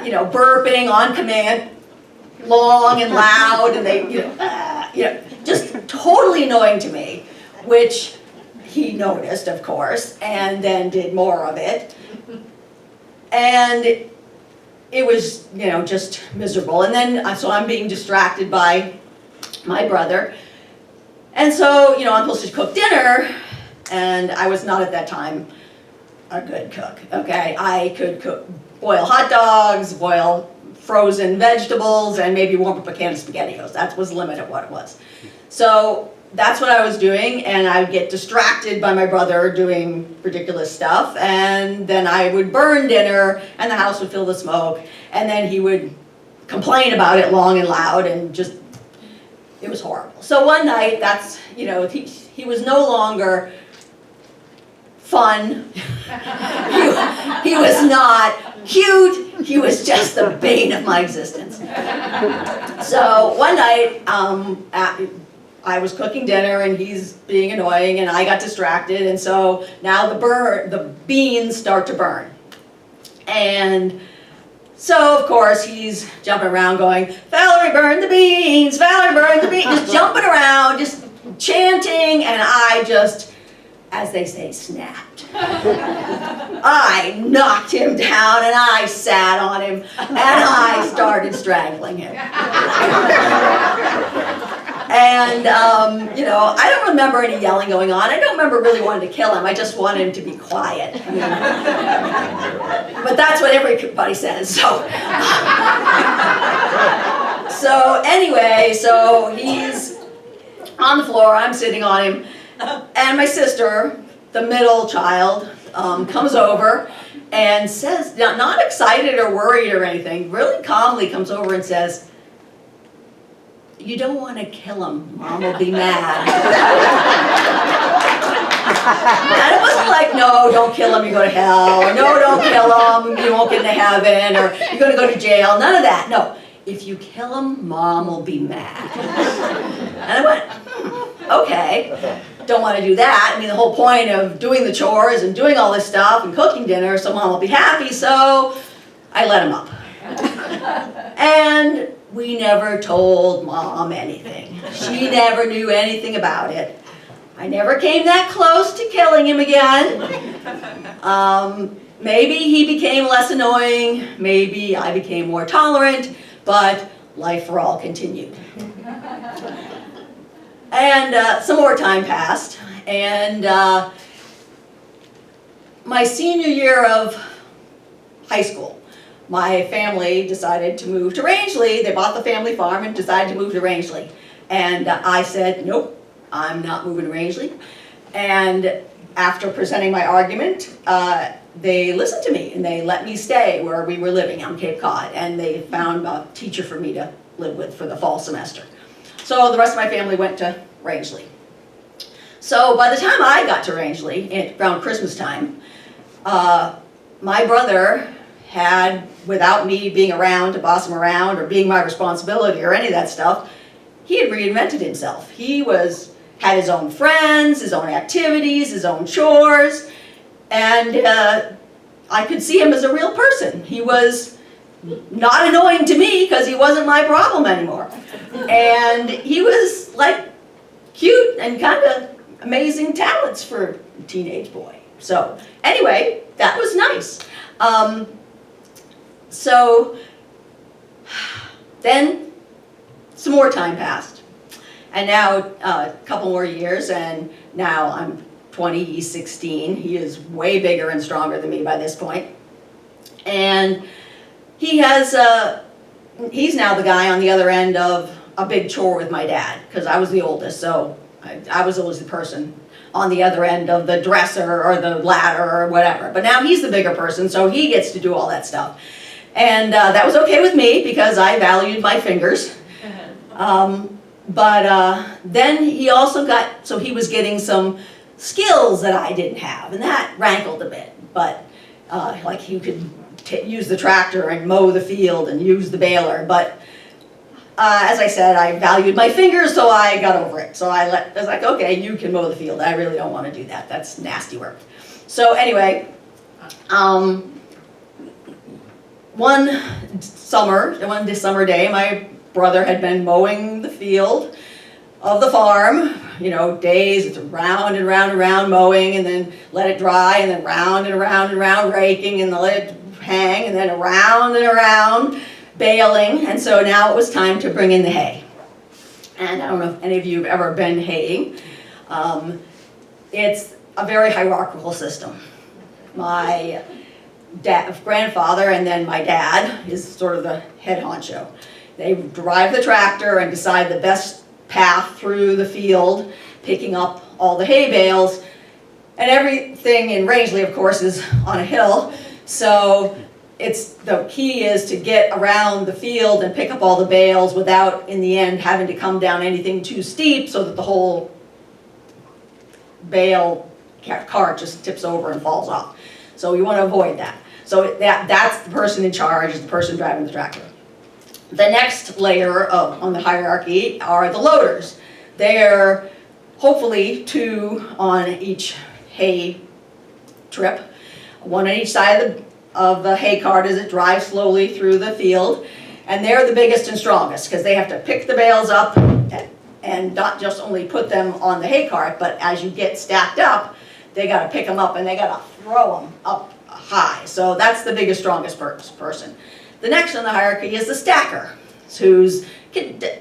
you know, burping on command, long and loud, and they, you know, just totally annoying to me, which he noticed, of course, and then did more of it. And it was, you know, just miserable. And then, so I'm being distracted by my brother. And so, you know, I'm supposed to cook dinner, and I was not at that time a good cook, okay? I could boil hot dogs, boil frozen vegetables, and maybe warm up a can of SpaghettiOs. That was the limit of what it was. So that's what I was doing, and I would get distracted by my brother doing ridiculous stuff, and then I would burn dinner, and the house would fill with smoke, and then he would complain about it long and loud, and just, it was horrible. So one night, that's, you know, he was no longer fun. he was not cute. He was just the bane of my existence. So one night, I was cooking dinner and he's being annoying and I got distracted, and so now the beans start to burn. And so of course he's jumping around going, "Valerie, burn the beans, Valerie, burn the beans," just jumping around, just chanting, and I just, as they say, snapped. I knocked him down and I sat on him and I started strangling him. And, you know, I don't remember any yelling going on. I don't remember really wanting to kill him. I just wanted him to be quiet. I mean, but that's what everybody says, so. So anyway, so he's on the floor, I'm sitting on him, and my sister, the middle child, comes over and says, not excited or worried or anything, really calmly comes over and says, "You don't want to kill him, Mom will be mad." And it wasn't like, "No, don't kill him, you go to hell," or "No, don't kill him, you won't get into heaven," or "You're going to go to jail," none of that. No, "If you kill him, Mom will be mad." And I went, okay, don't want to do that. I mean, the whole point of doing the chores and doing all this stuff and cooking dinner so Mom will be happy, so I let him up. And we never told Mom anything. She never knew anything about it. I never came that close to killing him again. Maybe he became less annoying, maybe I became more tolerant, but life for all continued. And some more time passed, and my senior year of high school, my family decided to move to Rangeley. They bought the family farm and decided to move to Rangeley. And I said, nope, I'm not moving to Rangeley. And after presenting my argument, they listened to me and they let me stay where we were living on Cape Cod. And they found a teacher for me to live with for the fall semester. So the rest of my family went to Rangeley. So by the time I got to Rangeley, around Christmas time, my brother had, without me being around to boss him around or being my responsibility or any of that stuff, he had reinvented himself. He had his own friends, his own activities, his own chores, and I could see him as a real person. He was not annoying to me because he wasn't my problem anymore. And he was like cute and kind of amazing talents for a teenage boy. So anyway, that was nice. So then some more time passed. And now a couple more years, and now I'm 20, he's 16. He is way bigger and stronger than me by this point. And he's now the guy on the other end of a big chore with my dad, because I was the oldest, so I was always the person on the other end of the dresser or the ladder or whatever. But now he's the bigger person, so he gets to do all that stuff. And that was okay with me because I valued my fingers. But then he also he was getting some skills that I didn't have, and that rankled a bit. But like he could use the tractor and mow the field and use the baler. But as I said, I valued my fingers, so I got over it. So I was like, okay, you can mow the field. I really don't want to do that. That's nasty work. So anyway, one summer day, my brother had been mowing the field of the farm, days, it's round and round and round mowing, and then let it dry, and then round and around and around raking, and then let it hang, and then around and around baling. And so now it was time to bring in the hay. And I don't know if any of you have ever been haying. It's a very hierarchical system. My grandfather and then my dad is sort of the head honcho. They drive the tractor and decide the best path through the field, picking up all the hay bales. And everything in Rangeley, of course, is on a hill. So the key is to get around the field and pick up all the bales without, in the end, having to come down anything too steep so that the whole bale cart just tips over and falls off. So you want to avoid that. So that's the person in charge, is the person driving the tractor. The next layer on the hierarchy are the loaders. They're hopefully 2 on each hay trip, one on each side of the hay cart as it drives slowly through the field. And they're the biggest and strongest because they have to pick the bales up and not just only put them on the hay cart, but as you get stacked up, they got to pick them up and they got to throw them up high. So that's the biggest, strongest person. The next in the hierarchy is the stacker, who's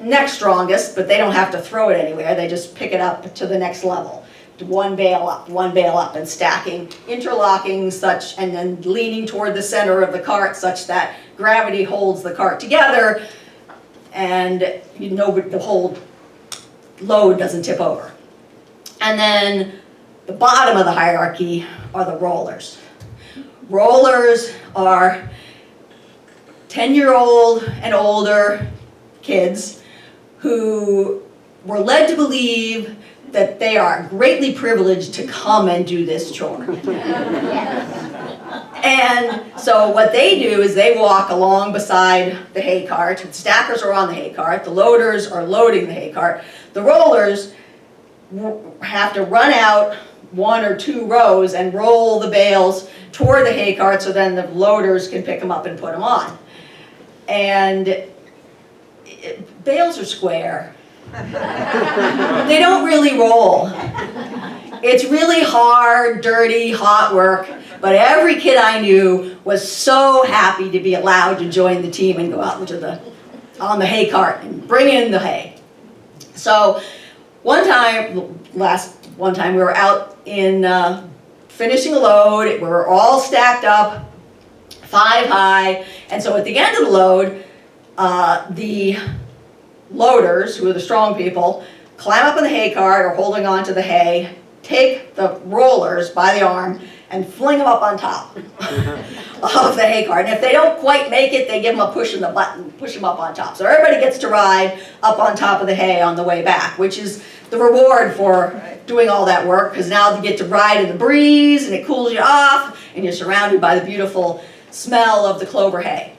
next strongest, but they don't have to throw it anywhere. They just pick it up to the next level. One bale up, and stacking, interlocking such, and then leaning toward the center of the cart such that gravity holds the cart together and the whole load doesn't tip over. And then the bottom of the hierarchy are the rollers. Rollers are 10-year-old and older kids who were led to believe that they are greatly privileged to come and do this chore. And so what they do is they walk along beside the hay cart. The stackers are on the hay cart. The loaders are loading the hay cart. The rollers have to run out 1 or 2 rows and roll the bales toward the hay cart so then the loaders can pick them up and put them on. And bales are square. They don't really roll. It's really hard, dirty, hot work, but every kid I knew was so happy to be allowed to join the team and go out on the hay cart and bring in the hay. So one time we were out in finishing a load. We were all stacked up, 5 high. And so at the end of the load, the loaders, who are the strong people, climb up in the hay cart or holding on to the hay, take the rollers by the arm and fling them up on top of the hay cart. And if they don't quite make it, they give them a push in the button, push them up on top. So everybody gets to ride up on top of the hay on the way back, which is the reward for doing all that work, because now you get to ride in the breeze and it cools you off and you're surrounded by the beautiful smell of the clover hay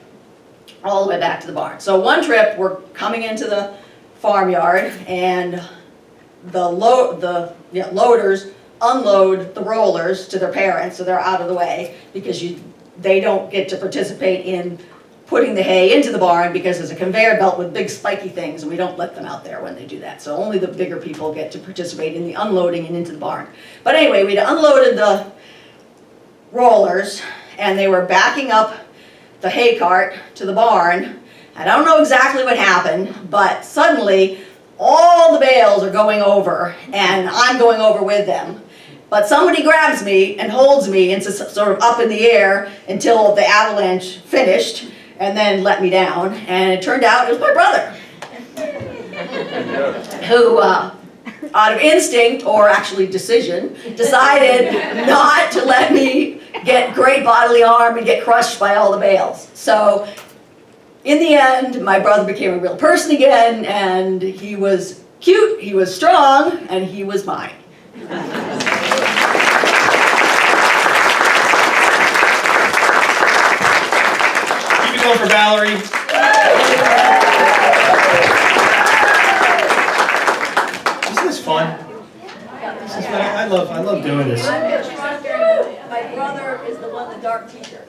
all the way back to the barn. So one trip, we're coming into the farmyard and the loaders unload the rollers to their parents, so they're out of the way, because they don't get to participate in putting the hay into the barn, because there's a conveyor belt with big spiky things and we don't let them out there when they do that. So only the bigger people get to participate in the unloading and into the barn. But anyway, we'd unloaded the rollers and they were backing up the hay cart to the barn. I don't know exactly what happened, but suddenly all the bales are going over and I'm going over with them. But somebody grabs me and holds me and sort of up in the air until the avalanche finished and then let me down. And it turned out it was my brother who, out of instinct, or actually decision, decided not to let me get great bodily harm and get crushed by all the bales. So in the end, my brother became a real person again, and he was cute, he was strong, and he was mine. Keep it going for Valerie. Isn't this fun? This is what I love doing this. My brother is the one in the dark t-shirt.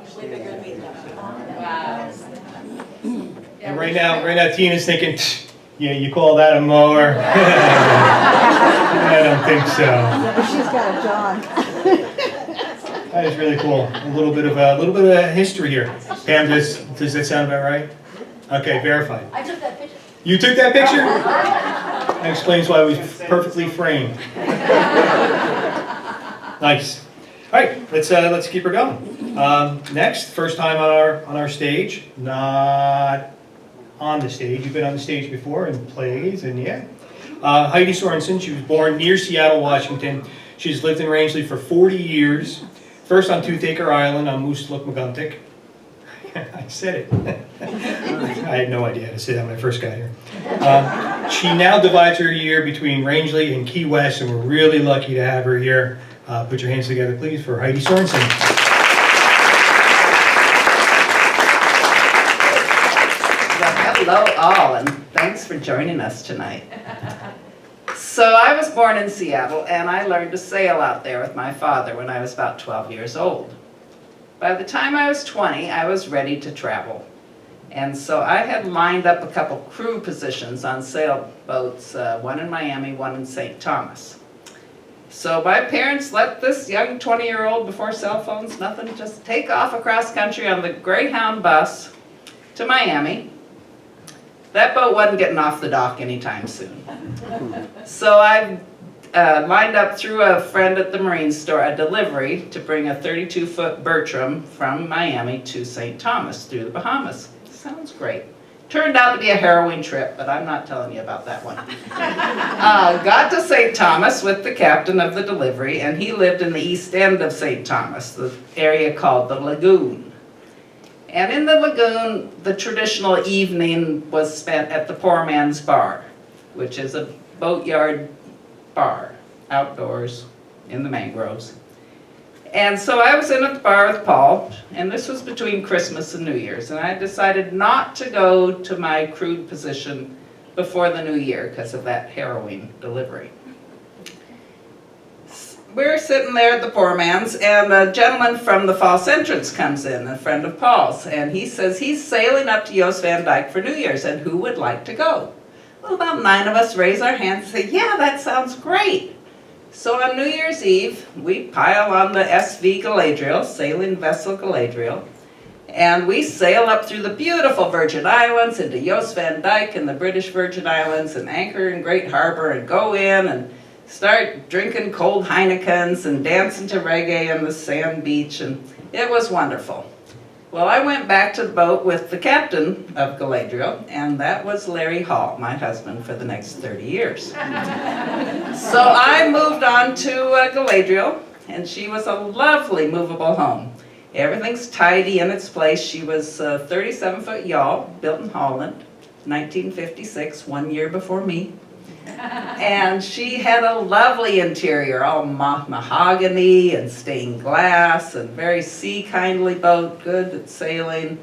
Usually bigger than me. And right now Tina's thinking, yeah, you call that a mower? I don't think so. She's got a John. That is really cool. A little bit of history here. Pam, does that sound about right? Okay, verified. I took that picture. You took that picture? That explains why it was perfectly framed. Nice. All right, let's keep her going. Next, first time on our stage, not on the stage. You've been on the stage before in plays, and yeah. Heidi Sorensen. She was born near Seattle, Washington. She's lived in Rangeley for 40 years. First on Toothaker Island on Moosilauke. I said it. I had no idea how to say that when I first got here. She now divides her year between Rangeley and Key West, and we're really lucky to have her here. Put your hands together, please, for Heidi Sorensen. Well, hello all, and thanks for joining us tonight. So I was born in Seattle, and I learned to sail out there with my father when I was about 12 years old. By the time I was 20, I was ready to travel. And so I had lined up a couple crew positions on sailboats, one in Miami, one in St. Thomas. So my parents let this young 20-year-old, before cell phones, nothing, just take off across country on the Greyhound bus to Miami. That boat wasn't getting off the dock anytime soon. So I lined up through a friend at the marine store a delivery to bring a 32-foot Bertram from Miami to St. Thomas through the Bahamas. Sounds great. Turned out to be a harrowing trip, but I'm not telling you about that one. Got to St. Thomas with the captain of the delivery, and he lived in the east end of St. Thomas, the area called the Lagoon. And in the Lagoon, the traditional evening was spent at the Poor Man's Bar, which is a boatyard bar, outdoors, in the mangroves. And so I was in at the bar with Paul, and this was between Christmas and New Year's, and I decided not to go to my crewed position before the New Year because of that harrowing delivery. We're sitting there at the Poor Man's, and a gentleman from the False Entrance comes in, a friend of Paul's, and he says he's sailing up to Jost Van Dyke for New Year's, and who would like to go? Well, about 9 of us raise our hands and say, yeah, that sounds great. So on New Year's Eve, we pile on the SV Galadriel, sailing vessel Galadriel, and we sail up through the beautiful Virgin Islands into Jost Van Dyke and the British Virgin Islands and anchor in Great Harbor and go in and start drinking cold Heinekens and dancing to reggae on the sand beach, and it was wonderful. Well, I went back to the boat with the captain of Galadriel, and that was Larry Hall, my husband, for the next 30 years. So I moved on to Galadriel, and she was a lovely movable home. Everything's tidy in its place. She was 37-foot yawl, built in Holland, 1956, 1 year before me. And she had a lovely interior, all mahogany and stained glass, and very sea-kindly boat, good at sailing.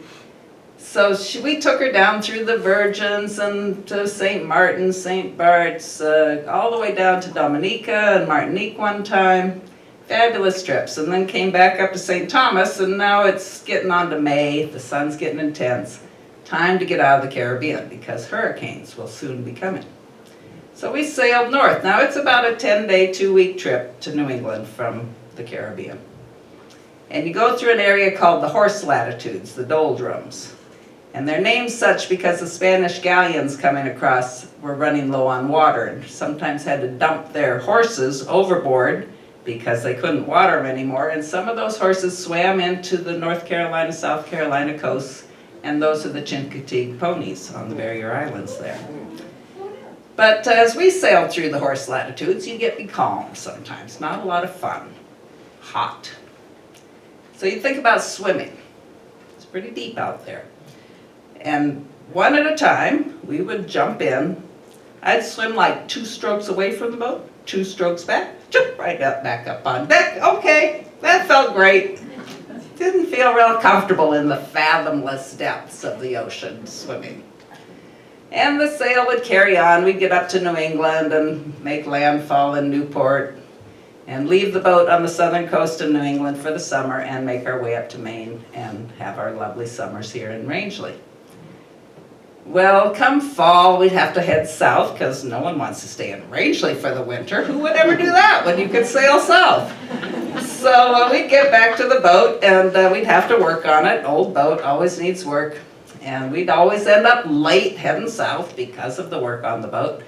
So we took her down through the Virgins and to St. Martin's, St. Bart's, all the way down to Dominica and Martinique one time. Fabulous trips, and then came back up to St. Thomas, and now it's getting on to May, the sun's getting intense. Time to get out of the Caribbean because hurricanes will soon be coming. So we sailed north. Now it's about a 10-day, 2-week trip to New England from the Caribbean. And you go through an area called the Horse Latitudes, the doldrums. And they're named such because the Spanish galleons coming across were running low on water and sometimes had to dump their horses overboard because they couldn't water them anymore. And some of those horses swam into the North Carolina, South Carolina coasts, and those are the Chincoteague ponies on the barrier islands there. But as we sailed through the Horse Latitudes, you get becalmed sometimes. Not a lot of fun. Hot. So you think about swimming. It's pretty deep out there. And one at a time, we would jump in. I'd swim like 2 strokes away from the boat, 2 strokes back, jump right up, back up on deck. Okay, that felt great. Didn't feel real comfortable in the fathomless depths of the ocean swimming. And the sail would carry on. We'd get up to New England and make landfall in Newport and leave the boat on the southern coast of New England for the summer and make our way up to Maine and have our lovely summers here in Rangeley. Well, come fall, we'd have to head south because no one wants to stay in Rangeley for the winter. Who would ever do that when you could sail south? So we'd get back to the boat and we'd have to work on it. Old boat always needs work. And we'd always end up late heading south because of the work on the boat.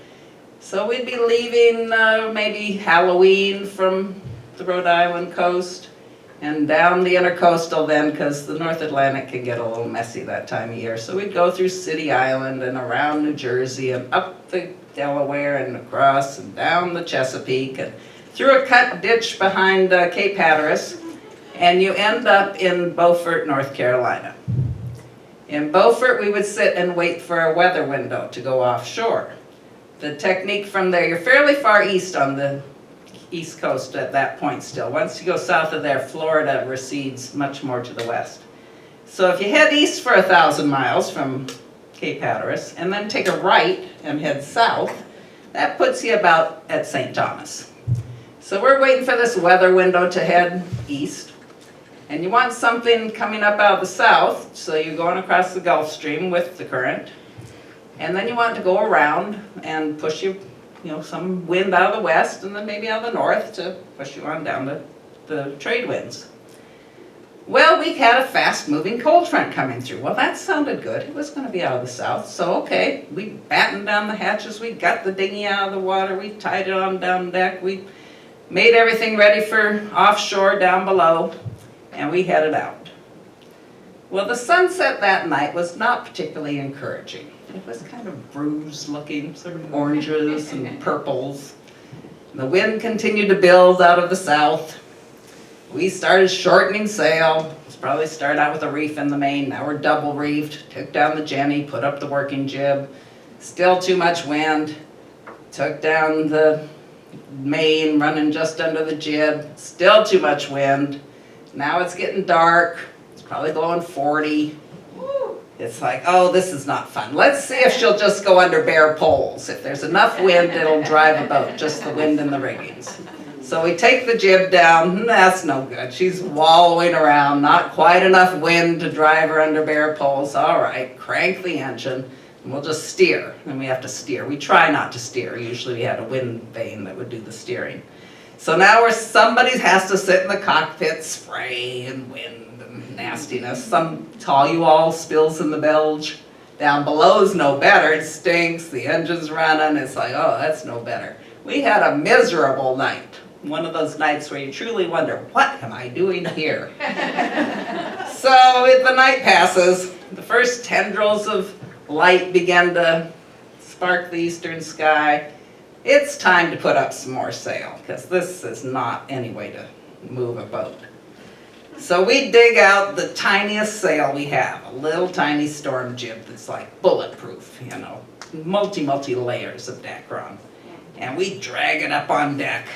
So we'd be leaving maybe Halloween from the Rhode Island coast and down the intercoastal then because the North Atlantic can get a little messy that time of year. So we'd go through City Island and around New Jersey and up the Delaware and across and down the Chesapeake and through a cut ditch behind Cape Hatteras, and you end up in Beaufort, North Carolina. In Beaufort, we would sit and wait for a weather window to go offshore. The technique from there, you're fairly far east on the east coast at that point still. Once you go south of there, Florida recedes much more to the west. So if you head east for 1,000 miles from Cape Hatteras and then take a right and head south, that puts you about at St. Thomas. So we're waiting for this weather window to head east. And you want something coming up out of the south, so you're going across the Gulf Stream with the current. And then you want to go around and push you some wind out of the west and then maybe out of the north to push you on down to the trade winds. Well, we had a fast-moving cold front coming through. Well, that sounded good. It was going to be out of the south, so okay. We battened down the hatches. We got the dinghy out of the water. We tied it on down deck. We made everything ready for offshore down below. And we headed out. Well, the sunset that night was not particularly encouraging. It was kind of bruised looking, sort of oranges and purples. The wind continued to build out of the south. We started shortening sail. Probably started out with a reef in the main. Now we're double reefed. Took down the jenny, put up the working jib. Still too much wind. Took down the main, running just under the jib. Still too much wind. Now it's getting dark. It's probably blowing 40. It's like, oh, this is not fun. Let's see if she'll just go under bare poles. If there's enough wind, it'll drive a boat, just the wind in the riggings. So we take the jib down. That's no good. She's wallowing around. Not quite enough wind to drive her under bare poles. All right, crank the engine, and we'll just steer. And we have to steer. We try not to steer. Usually we had a wind vane that would do the steering. So now somebody has to sit in the cockpit, spray and wind and nastiness. All you all spills in the bilge. Down below's no better, it stinks, the engine's running, it's like, oh, that's no better. We had a miserable night. One of those nights where you truly wonder, what am I doing here? So as the night passes, the first tendrils of light begin to spark the eastern sky. It's time to put up some more sail, because this is not any way to move a boat. So we dig out the tiniest sail we have, a little tiny storm jib that's like bulletproof, you know, multi layers of Dacron. And we drag it up on deck,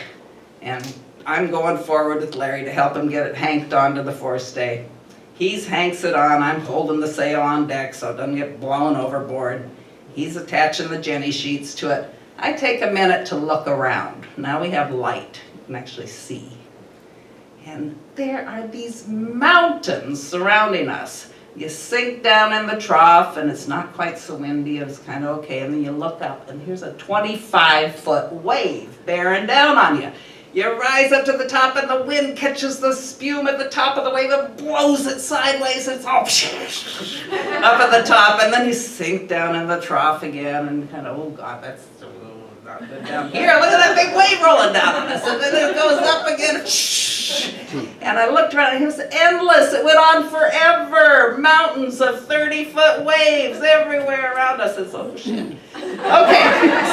and I'm going forward with Larry to help him get it hanked onto the forestay. He's hanks it on, I'm holding the sail on deck so it doesn't get blown overboard. He's attaching the jenny sheets to it. I take a minute to look around. Now we have light, you can actually see. And there are these mountains surrounding us. You sink down in the trough and it's not quite so windy, it's kind of okay, and then you look up and here's a 25-foot wave bearing down on you. You rise up to the top and the wind catches the spume at the top of the wave and blows it sideways, it's all up at the top, and then you sink down in the trough again and kind of, oh God, that's not good down here. Look at that big wave rolling down on us, and then it goes up again. And I looked around and it was endless. It went on forever. Mountains of 30-foot waves everywhere around us. It's ocean. Okay,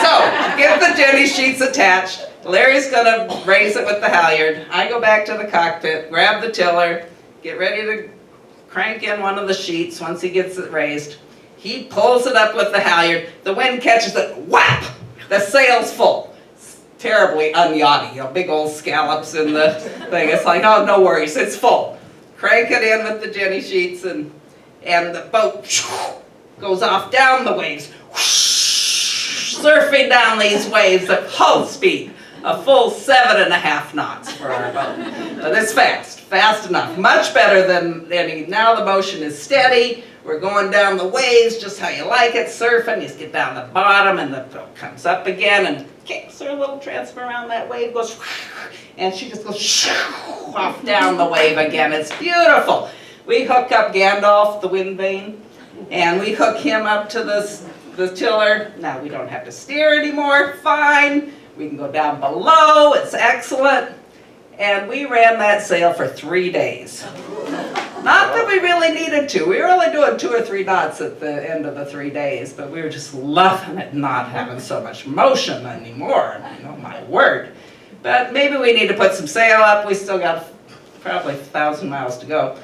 so get the jenny sheets attached. Larry's gonna raise it with the halyard. I go back to the cockpit, grab the tiller, get ready to crank in one of the sheets once he gets it raised. He pulls it up with the halyard. The wind catches it. Whap! The sail's full. It's terribly un-yachty, you know, big old scallops in the thing. It's like, oh, no worries, it's full. Crank it in with the jenny sheets, and the boat goes off down the waves, surfing down these waves at hull speed. A full 7.5 knots for our boat. But it's fast enough. Much better than any. Now the motion is steady. We're going down the waves just how you like it, surfing. You just get down the bottom and the boat comes up again and kicks her little transfer around that wave, goes, and she just goes off down the wave again. It's beautiful. We hook up Gandalf, the wind vane, and we hook him up to the tiller. Now we don't have to steer anymore. Fine. We can go down below, it's excellent. And we ran that sail for 3 days. Not that we really needed to. We were only doing 2 or 3 knots at the end of the 3 days, but we were just loving it not having so much motion anymore. You know, my word. But maybe we need to put some sail up. We still got probably 1,000 miles to go.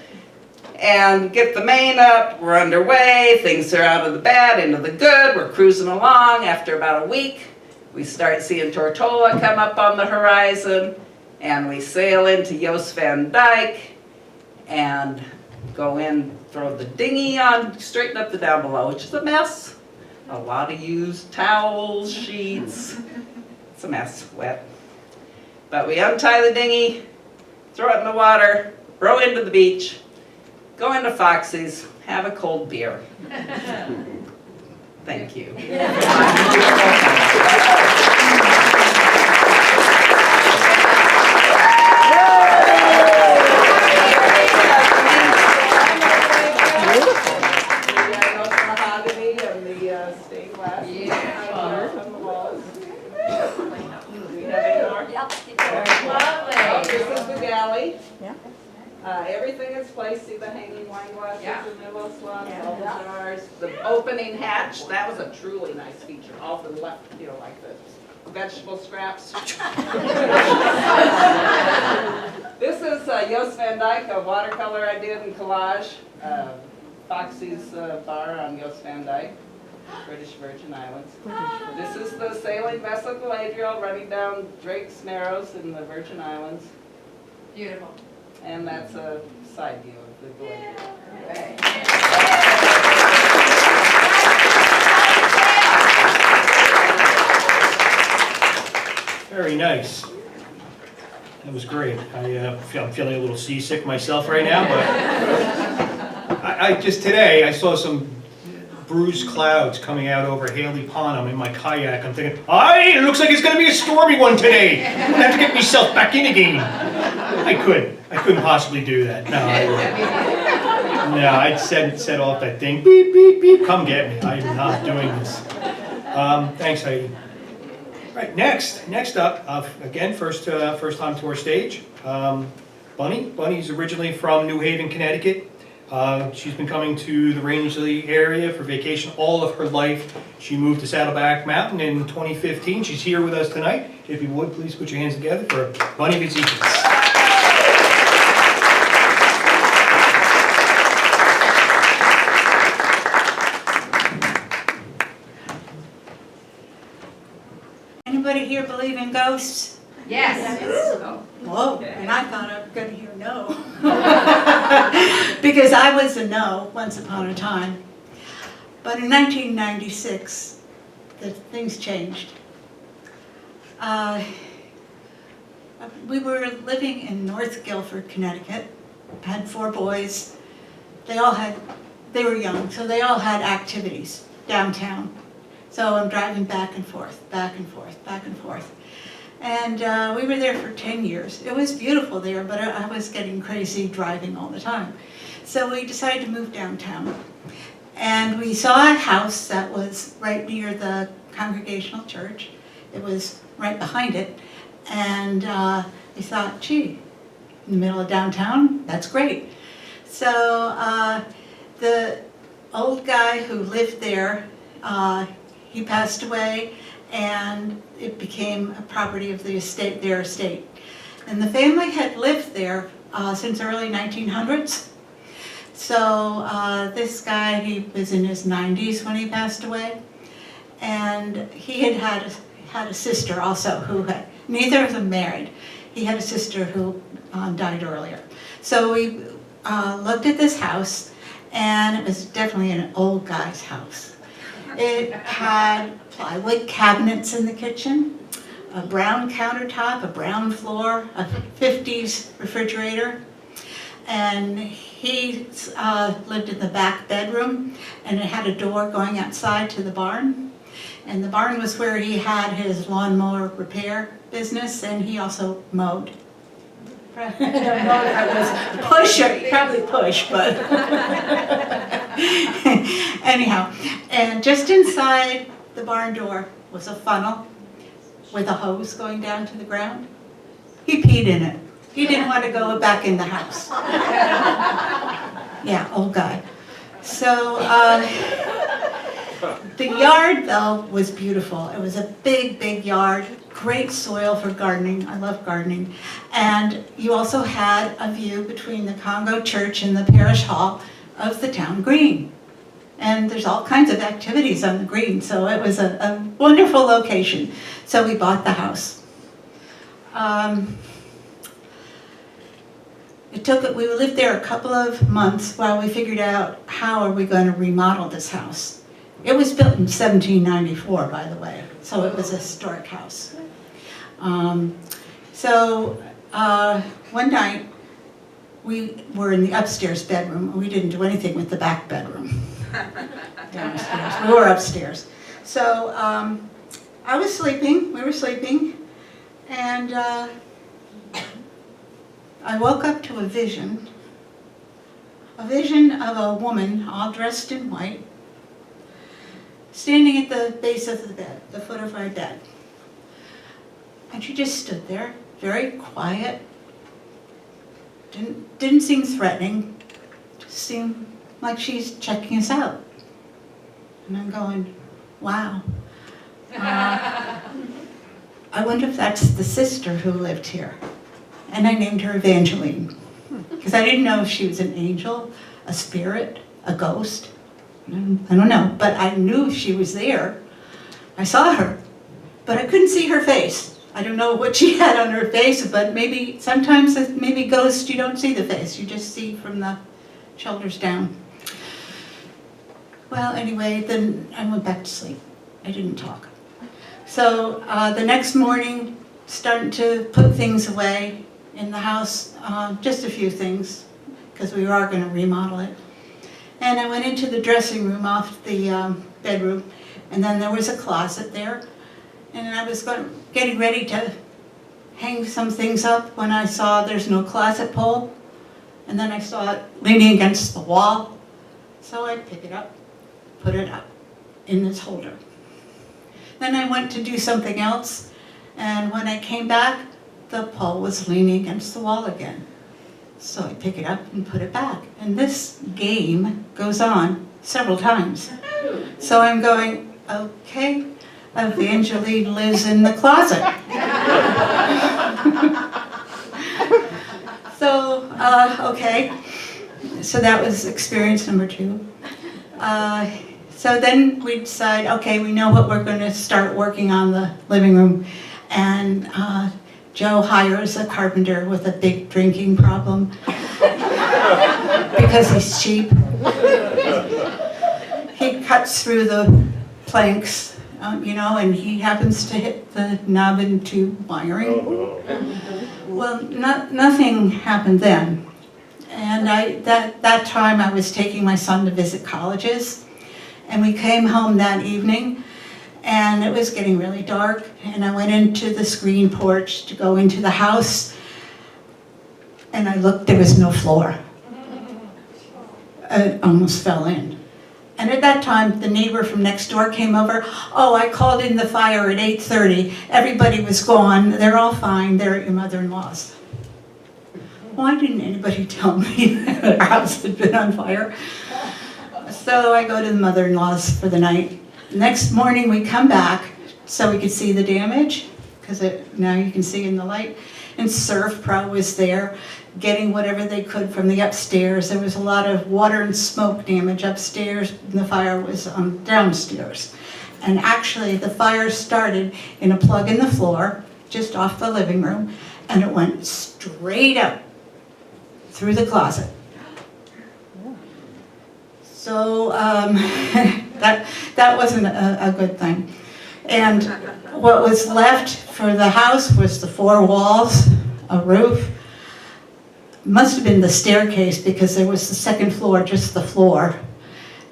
And get the main up, we're underway, things are out of the bad, into the good, we're cruising along. After about a week, we start seeing Tortola come up on the horizon, and we sail into Jost Van Dyke, and go in, throw the dinghy on, straighten up the down below, which is a mess. A lot of used towels, sheets, it's a mess, wet. But we untie the dinghy, throw it in the water, row into the beach, go into Foxy's, have a cold beer. Thank you. Everything is placed, see the hanging wine glasses and the little swans, all the jars. The opening hatch, that was a truly nice feature. All the left, you know, like the vegetable scraps. This is Jost Van Dyke, a watercolor I did in collage. Foxy's bar on Jost Van Dyke, British Virgin Islands. This is the sailing vessel Galadriel running down Drake's Narrows in the Virgin Islands. Beautiful. And that's a side view of the Galadriel. Very nice. That was great. I'm feeling a little seasick myself right now, but I just today I saw some bruised clouds coming out over Haley Pond. I'm in my kayak. I'm thinking, it looks like it's going to be a stormy one today. I'm going to have to get myself back in again. I couldn't possibly do that. No, I wouldn't. No, I'd set off that thing, beep, beep, beep, come get me. I am not doing this. Thanks, Heidi. Right, next up, again, first time to our stage, Bunny. Bunny's originally from New Haven, Connecticut. She's been coming to the Rangeley area for vacation all of her life. She moved to Saddleback Mountain in 2015. She's here with us tonight. If you would, please put your hands together for Bunny Gazikis. Anybody here believe in ghosts? Yes. Whoa, and I thought I was going to hear no. Because I was a no once upon a time. But in 1996, things changed. We were living in North Guilford, Connecticut. I had 4 boys. They were young, so they all had activities downtown. So I'm driving back and forth, back and forth, back and forth. And we were there for 10 years. It was beautiful there, but I was getting crazy driving all the time. So we decided to move downtown. And we saw a house that was right near the Congregational Church. It was right behind it. And we thought, gee, in the middle of downtown, that's great. So the old guy who lived there, he passed away, and it became a property of the estate, their estate. And the family had lived there since early 1900s. So this guy, he was in his 90s when he passed away, and he had a sister also who had, neither of them married. He had a sister who died earlier. So we looked at this house, and it was definitely an old guy's house. It had plywood cabinets in the kitchen, a brown countertop, a brown floor, a 50s refrigerator. And he lived in the back bedroom, and it had a door going outside to the barn. And the barn was where he had his lawnmower repair business, and he also mowed. I was a pusher, probably push, but anyhow. And just inside the barn door was a funnel with a hose going down to the ground. He peed in it. He didn't want to go back in the house. Yeah, old guy. So the yard, though, was beautiful. It was a big, big yard. Great soil for gardening. I love gardening. And you also had a view between the Congo Church and the parish hall of the town green. And there's all kinds of activities on the green, so it was a wonderful location. So we bought the house. We lived there a couple of months while we figured out how are we going to remodel this house. It was built in 1794, by the way, so it was a historic house. One night, we were in the upstairs bedroom, and we didn't do anything with the back bedroom. Downstairs. We were upstairs. So I was sleeping, we were sleeping, and I woke up to a vision of a woman all dressed in white, standing at the base of the bed, the foot of my bed. And she just stood there, very quiet, didn't seem threatening, just seemed like she's checking us out. And I'm going, wow. I wonder if that's the sister who lived here. And I named her Evangeline, because I didn't know if she was an angel, a spirit, a ghost. I don't know, but I knew she was there. I saw her, but I couldn't see her face. I don't know what she had on her face, but maybe sometimes, maybe ghosts, you don't see the face. You just see from the shoulders down. Well, anyway, then I went back to sleep. I didn't talk. So the next morning, starting to put things away in the house, just a few things, because we are going to remodel it. And I went into the dressing room off the bedroom, and then there was a closet there. And I was getting ready to hang some things up when I saw there's no closet pole. And then I saw it leaning against the wall, so I pick it up, put it up in this holder. Then I went to do something else, and when I came back, the pole was leaning against the wall again. So I pick it up and put it back. And this game goes on several times. So I'm going, okay, Evangeline lives in the closet. So, okay. So that was experience number 2. So then we decide, okay, we know what we're going to start working on the living room. And Joe hires a carpenter with a big drinking problem because he's cheap. He cuts through the planks, and he happens to hit the knob and tube wiring. Well, nothing happened then. And that time I was taking my son to visit colleges, and we came home that evening, and it was getting really dark, and I went into the screen porch to go into the house, and I looked, there was no floor. I almost fell in. And at that time, the neighbor from next door came over. Oh, I called in the fire at 8:30. Everybody was gone. They're all fine. They're at your mother-in-law's. Why didn't anybody tell me that our house had been on fire? So I go to the mother-in-law's for the night. Next morning we come back so we could see the damage, because now you can see in the light. And ServPro was there getting whatever they could from the upstairs. There was a lot of water and smoke damage upstairs, and the fire was downstairs. And actually the fire started in a plug in the floor, just off the living room, and it went straight up through the closet. So that wasn't a good thing. And what was left for the house was the 4 walls, a roof. Must have been the staircase, because there was the second floor, just the floor.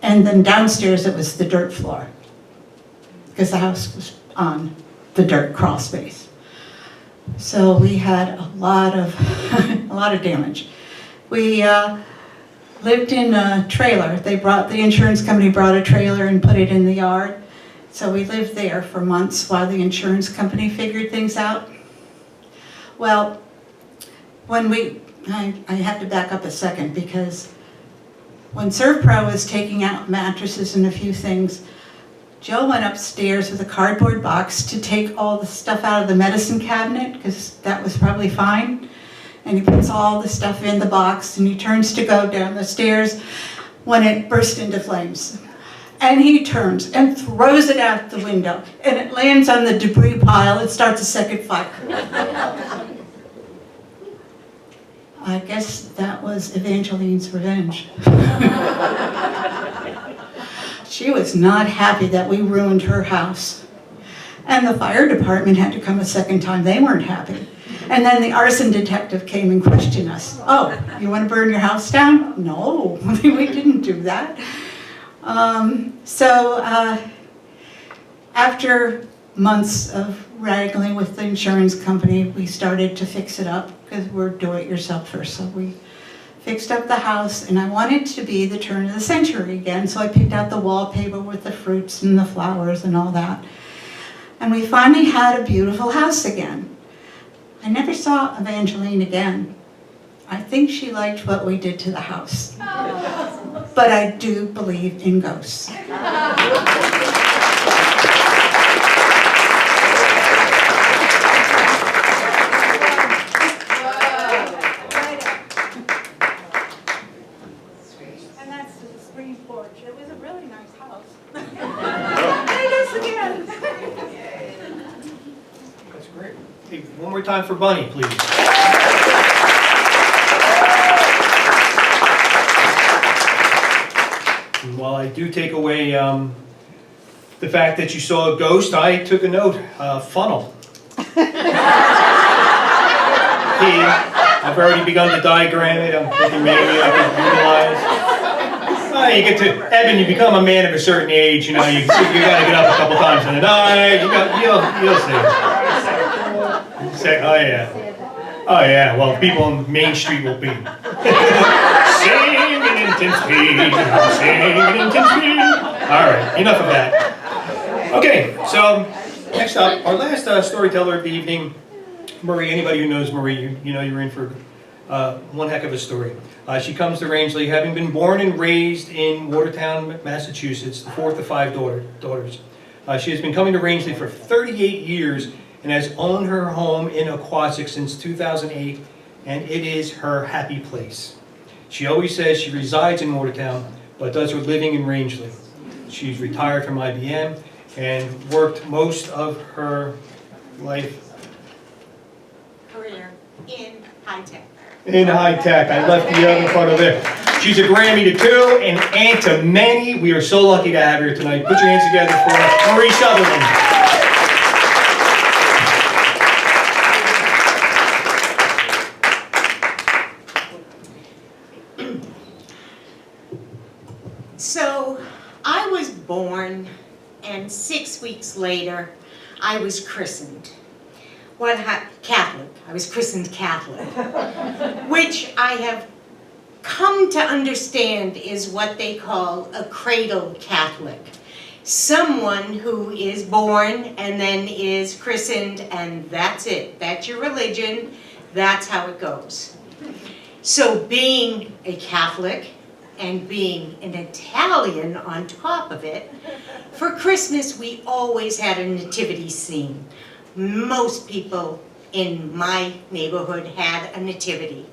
And then downstairs it was the dirt floor, because the house was on the dirt crawl space. So we had a lot of damage. We lived in a trailer. The insurance company brought a trailer and put it in the yard. So we lived there for months while the insurance company figured things out. Well, I have to back up a second, because when ServPro was taking out mattresses and a few things, Joe went upstairs with a cardboard box to take all the stuff out of the medicine cabinet, because that was probably fine. And he puts all the stuff in the box, and he turns to go down the stairs when it burst into flames. And he turns and throws it out the window, and it lands on the debris pile and starts a second fire. I guess that was Evangeline's revenge. She was not happy that we ruined her house. And the fire department had to come a second time. They weren't happy. And then the arson detective came and questioned us. Oh, you want to burn your house down? No, we didn't do that. After months of wrangling with the insurance company, we started to fix it up, because we're do-it-yourselfers. So we fixed up the house, and I wanted it to be the turn of the century again, so I picked out the wallpaper with the fruits and the flowers and all that. And we finally had a beautiful house again. I never saw Evangeline again. I think she liked what we did to the house. But I do believe in ghosts. And that's the screen porch. It was a really nice house. It is again. That's great. Hey, one more time for Bunny, please. And while I do take away the fact that you saw a ghost, I took a note, funnel. I've already begun to diagram it. I'm thinking maybe I can utilize. You get to, Evan, you become a man of a certain age, you know, you got to get up a couple times in the night, you'll see. Say, oh yeah. Oh, yeah, well, people on Main Street will be. Singing in Tinsby, singing in Tinsby. All right, enough of that. Okay, so next up, our last storyteller of the evening, Marie. Anybody who knows Marie, you know you're in for one heck of a story. She comes to Rangeley, having been born and raised in Watertown, Massachusetts, the fourth of 5 daughters. She has been coming to Rangeley for 38 years and has owned her home in Aquasic since 2008, and it is her happy place. She always says she resides in Watertown, but does her living in Rangeley. She's retired from IBM and worked most of her life career in high tech. in high tech. I left the other part of it. She's a Grammy to 2 and aunt to many. We are so lucky to have her tonight. Put your hands together for Marie Sutherland. So I was born, and 6 weeks later, I was christened. Catholic. I was christened Catholic, which I have come to understand is what they call a cradle Catholic. Someone who is born and then is christened, and that's it. That's your religion. That's how it goes. So being a Catholic and being an Italian on top of it, for Christmas we always had a nativity scene. Most people in my neighborhood had a nativity.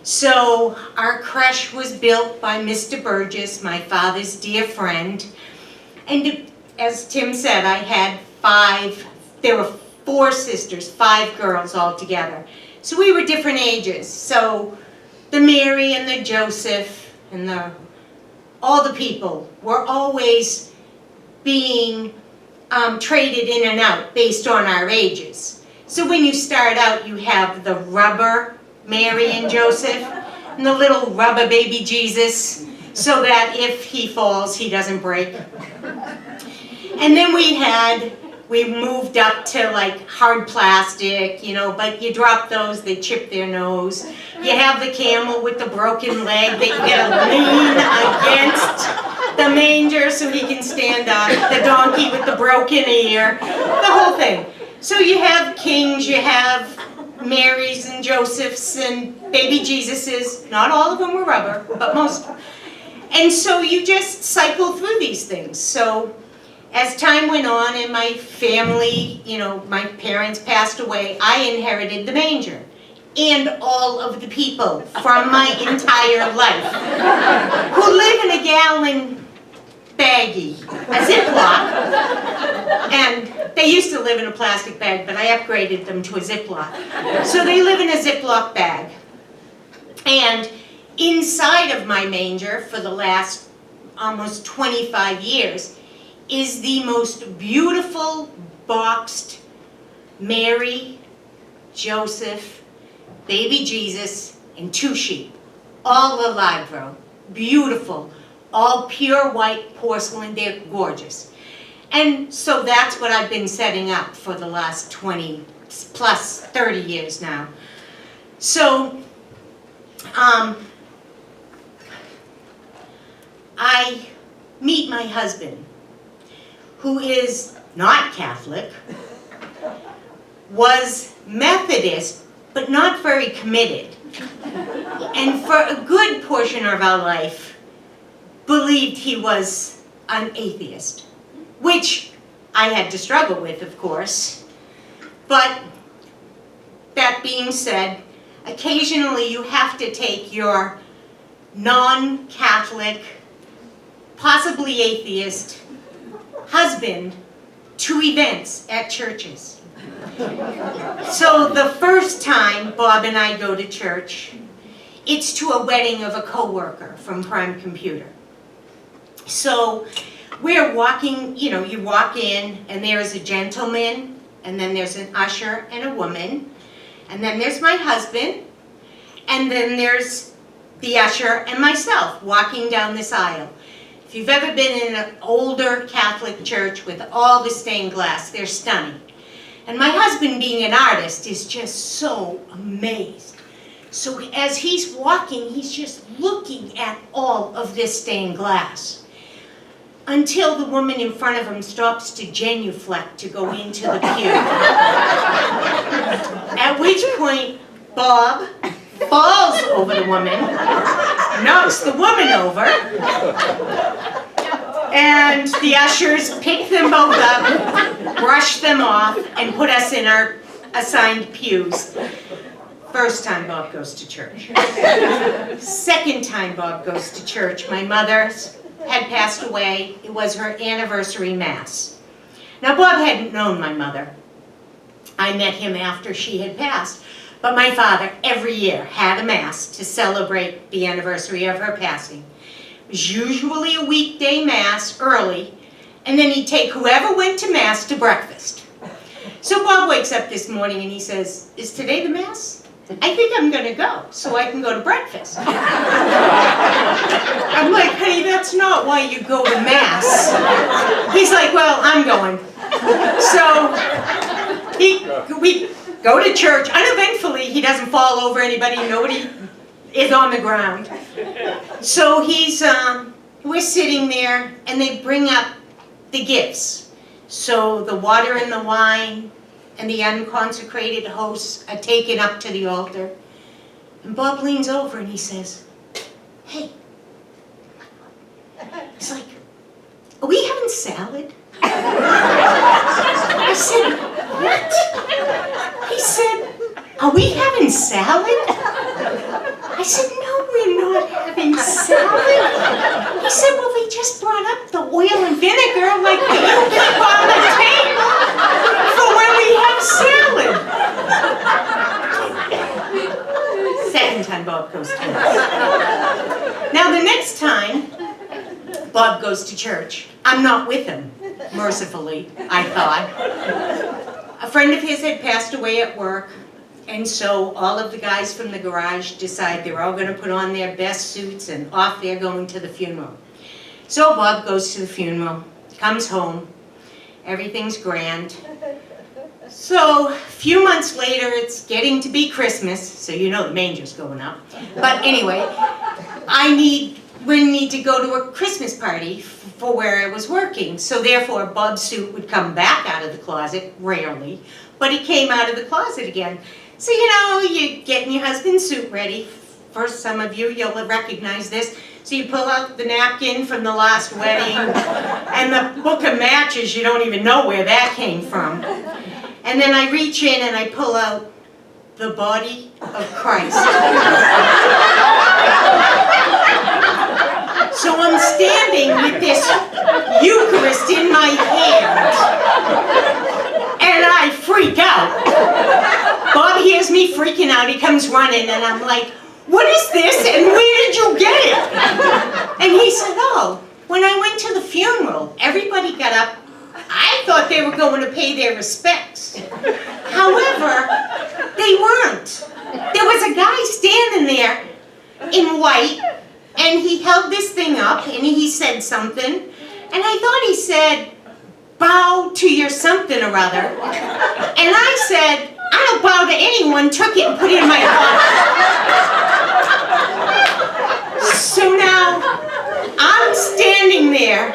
So our creche was built by Mr. Burgess, my father's dear friend. And as Tim said, I had 5, there were 4 sisters, 5 girls all together. So we were different ages. So the Mary and the Joseph and all the people were always being traded in and out based on our ages. So when you start out, you have the rubber Mary and Joseph and the little rubber baby Jesus, so that if he falls, he doesn't break. And then we moved up to like hard plastic, you know, but you drop those, they chip their nose. You have the camel with the broken leg that you gotta lean against the manger so he can stand up, the donkey with the broken ear, the whole thing. So you have kings, you have Marys and Josephs and baby Jesuses. Not all of them were rubber, but most. And so you just cycle through these things. So as time went on and my family, you know, my parents passed away, I inherited the manger and all of the people from my entire life who live in a gallon baggie, a Ziploc. And they used to live in a plastic bag, but I upgraded them to a Ziploc. So they live in a Ziploc bag. And inside of my manger for the last almost 25 years is the most beautiful boxed Mary, Joseph, baby Jesus, and 2 sheep. All alive, bro. Beautiful. All pure white porcelain. They're gorgeous. And so that's what I've been setting up for the last 20 plus 30 years now. So, I meet my husband, who is not Catholic, was Methodist, but not very committed. And for a good portion of our life, believed he was an atheist, which I had to struggle with, of course. But that being said, occasionally you have to take your non-Catholic, possibly atheist husband to events at churches. So the first time Bob and I go to church, it's to a wedding of a coworker from Prime Computer. So we're walking, you know, you walk in and there's a gentleman, and then there's an usher and a woman, and then there's my husband, and then there's the usher and myself walking down this aisle. If you've ever been in an older Catholic church with all the stained glass, they're stunning. And my husband, being an artist, is just so amazed. So as he's walking, he's just looking at all of this stained glass. Until the woman in front of him stops to genuflect to go into the pew. At which point, Bob falls over the woman, knocks the woman over, and the ushers pick them both up, brush them off, and put us in our assigned pews. First time Bob goes to church. Second time Bob goes to church, my mother had passed away. It was her anniversary mass. Now Bob hadn't known my mother. I met him after she had passed. But my father, every year, had a mass to celebrate the anniversary of her passing. It was usually a weekday mass early, and then he'd take whoever went to mass to breakfast. So Bob wakes up this morning and he says, "Is today the mass? I think I'm gonna go, so I can go to breakfast." I'm like, "Honey, that's not why you go to mass." He's like, "Well, I'm going." So we go to church. Uneventfully, he doesn't fall over anybody. Nobody is on the ground. So we're sitting there, and they bring up the gifts. So the water and the wine and the unconsecrated hosts are taken up to the altar. And Bob leans over and he says, "Hey." He's like, "Are we having salad?" I said, "What?" He said, "Are we having salad?" I said, "No, we're not having salad." He said, "Well, they just brought up the oil and vinegar like you keep on the table for when we have salad." Second time Bob goes to church. Now the next time Bob goes to church, I'm not with him, mercifully, I thought. A friend of his had passed away at work, and so all of the guys from the garage decide they're all going to put on their best suits and off they're going to the funeral. So Bob goes to the funeral, comes home, everything's grand. So a few months later, it's getting to be Christmas, so you know the manger's going up. But anyway, we need to go to a Christmas party for where I was working. So therefore, Bob's suit would come back out of the closet, rarely, but he came out of the closet again. So you're getting your husband's suit ready. For some of you, you'll recognize this. So you pull out the napkin from the last wedding, and the book of matches, you don't even know where that came from. And then I reach in and I pull out the body of Christ. So I'm standing with this Eucharist in my hand, and I freak out. Bob hears me freaking out, he comes running, and I'm like, "What is this, and where did you get it?" And he said, "Oh, when I went to the funeral, everybody got up. I thought they were going to pay their respects. However, they weren't. There was a guy standing there in white, and he held this thing up, and he said something, and I thought he said, 'Bow to your something or other.' And I said, 'I don't bow to anyone,' took it and put it in my pocket. So now, I'm standing there,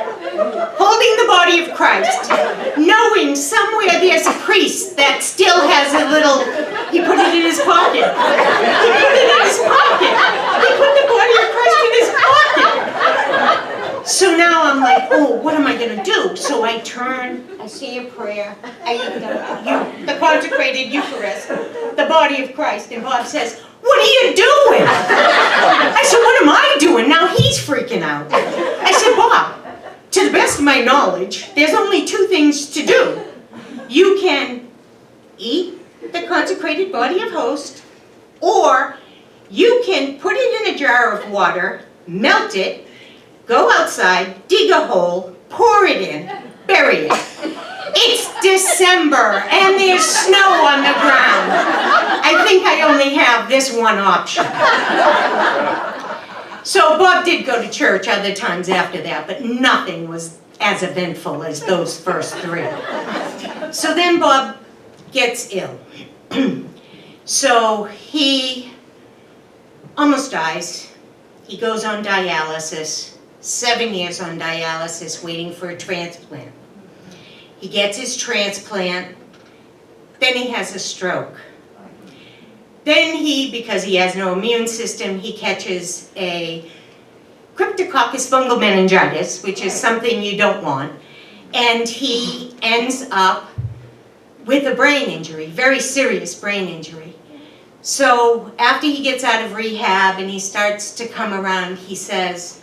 holding the body of Christ, knowing somewhere there's a priest that still has a little, he put it in his pocket. He put it in his pocket. He put the body of Christ in his pocket. So now I'm like, oh, what am I going to do? So I turn, I say a prayer, I eat the consecrated Eucharist, the body of Christ, and Bob says, "What are you doing?" I said, "What am I doing?" Now he's freaking out. I said, "Bob, to the best of my knowledge, there's only two things to do. You can eat the consecrated body of host, or you can put it in a jar of water, melt it, go outside, dig a hole, pour it in, bury it. It's December, and there's snow on the ground. I think I only have this one option." So Bob did go to church other times after that, but nothing was as eventful as those first three. So then Bob gets ill. So he almost dies. He goes on dialysis, 7 years on dialysis, waiting for a transplant. He gets his transplant, then he has a stroke. Then he, because he has no immune system, he catches a Cryptococcus fungal meningitis, which is something you don't want, and he ends up with a brain injury, very serious brain injury. So after he gets out of rehab and he starts to come around, he says,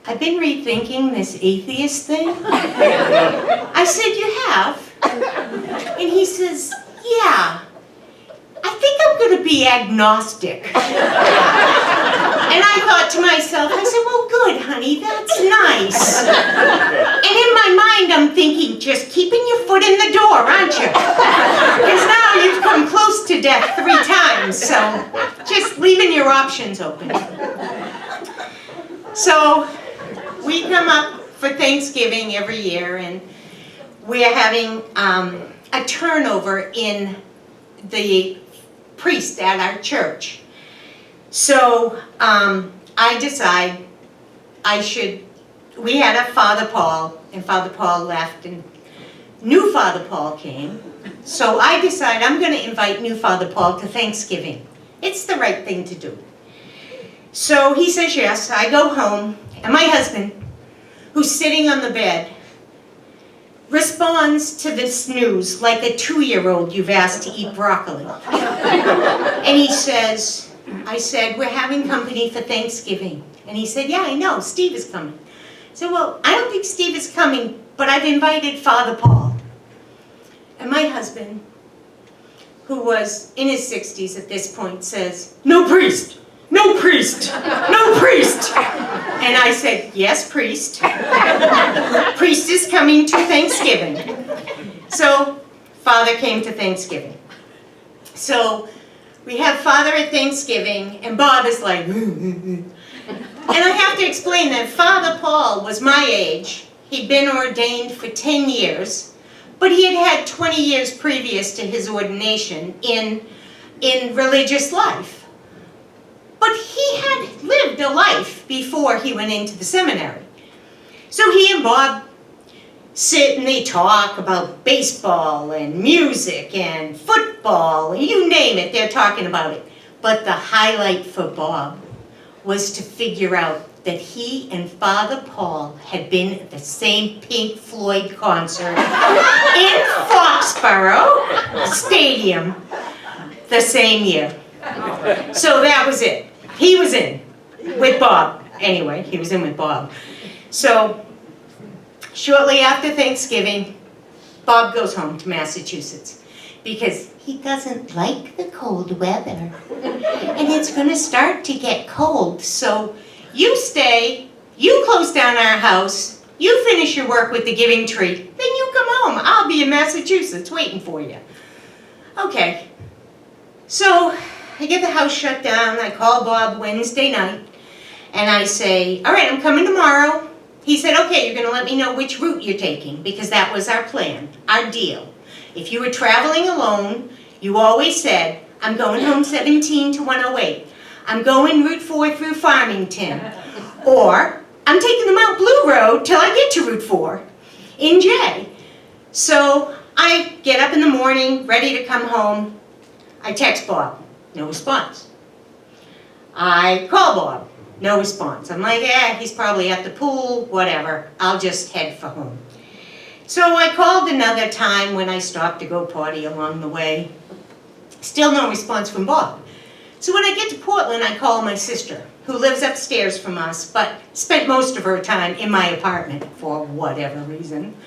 I've been rethinking this atheist thing. I said, you have? And he says, yeah, I think I'm going to be agnostic. And I thought to myself, I said, well, good, honey, that's nice. And in my mind, I'm thinking, just keeping your foot in the door, aren't you? Because now you've come close to death 3 times, so just leaving your options open. So we come up for Thanksgiving every year, and we're having a turnover in the priest at our church. So I decide we had a Father Paul, and Father Paul left, and new Father Paul came. So I decide I'm going to invite new Father Paul to Thanksgiving. It's the right thing to do. So he says yes. I go home, and my husband, who's sitting on the bed, responds to the snooze like a 2-year-old you've asked to eat broccoli. And he says, I said, we're having company for Thanksgiving. And he said, yeah, I know, Steve is coming. I said, well, I don't think Steve is coming, but I've invited Father Paul. And my husband, who was in his 60s at this point, says, no priest, no priest, no priest. And I said, yes, priest. Priest is coming to Thanksgiving. So Father came to Thanksgiving. So we have Father at Thanksgiving, and Bob is like, and I have to explain that Father Paul was my age. He'd been ordained for 10 years, but he had had 20 years previous to his ordination in religious life. But he had lived a life before he went into the seminary. So he and Bob sit and they talk about baseball and music and football, you name it, they're talking about it. But the highlight for Bob was to figure out that he and Father Paul had been at the same Pink Floyd concert in Foxborough Stadium the same year. So that was it. He was in with Bob. Anyway, he was in with Bob. So shortly after Thanksgiving, Bob goes home to Massachusetts because he doesn't like the cold weather. And it's going to start to get cold. So you stay, you close down our house, you finish your work with the giving tree, then you come home. I'll be in Massachusetts waiting for you. Okay. So I get the house shut down. I call Bob Wednesday night. And I say, all right, I'm coming tomorrow. He said, okay, you're going to let me know which route you're taking, because that was our plan, our deal. If you were traveling alone, you always said, I'm going home 17 to 108. I'm going Route 4 through Farmington. Or, I'm taking the Mount Blue Road till I get to Route 4 in J. So I get up in the morning, ready to come home. I text Bob, no response. I call Bob. No response. I'm like, he's probably at the pool, whatever. I'll just head for home. So I called another time when I stopped to go potty along the way. Still no response from Bob. So when I get to Portland, I call my sister, who lives upstairs from us, but spent most of her time in my apartment for whatever reason.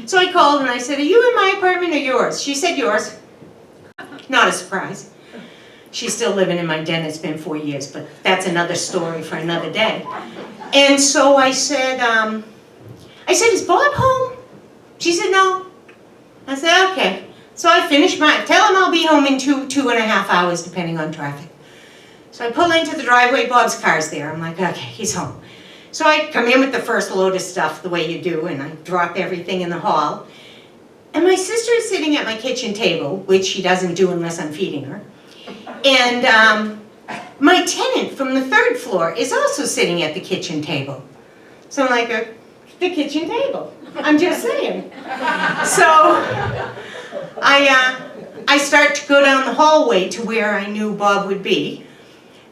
So I called and I said, are you in my apartment or yours? She said yours. Not a surprise. She's still living in my den. It's been 4 years, but that's another story for another day. And so I said, is Bob home? She said, no. I said, okay. So I finished tell him I'll be home in 2.5 hours, depending on traffic. So I pull into the driveway, Bob's car's there. I'm like, okay, he's home. So I come in with the first load of stuff, the way you do, and I drop everything in the hall. And my sister is sitting at my kitchen table, which she doesn't do unless I'm feeding her. And my tenant from the 3rd floor is also sitting at the kitchen table. So I'm like, the kitchen table. I'm just saying. So I start to go down the hallway to where I knew Bob would be.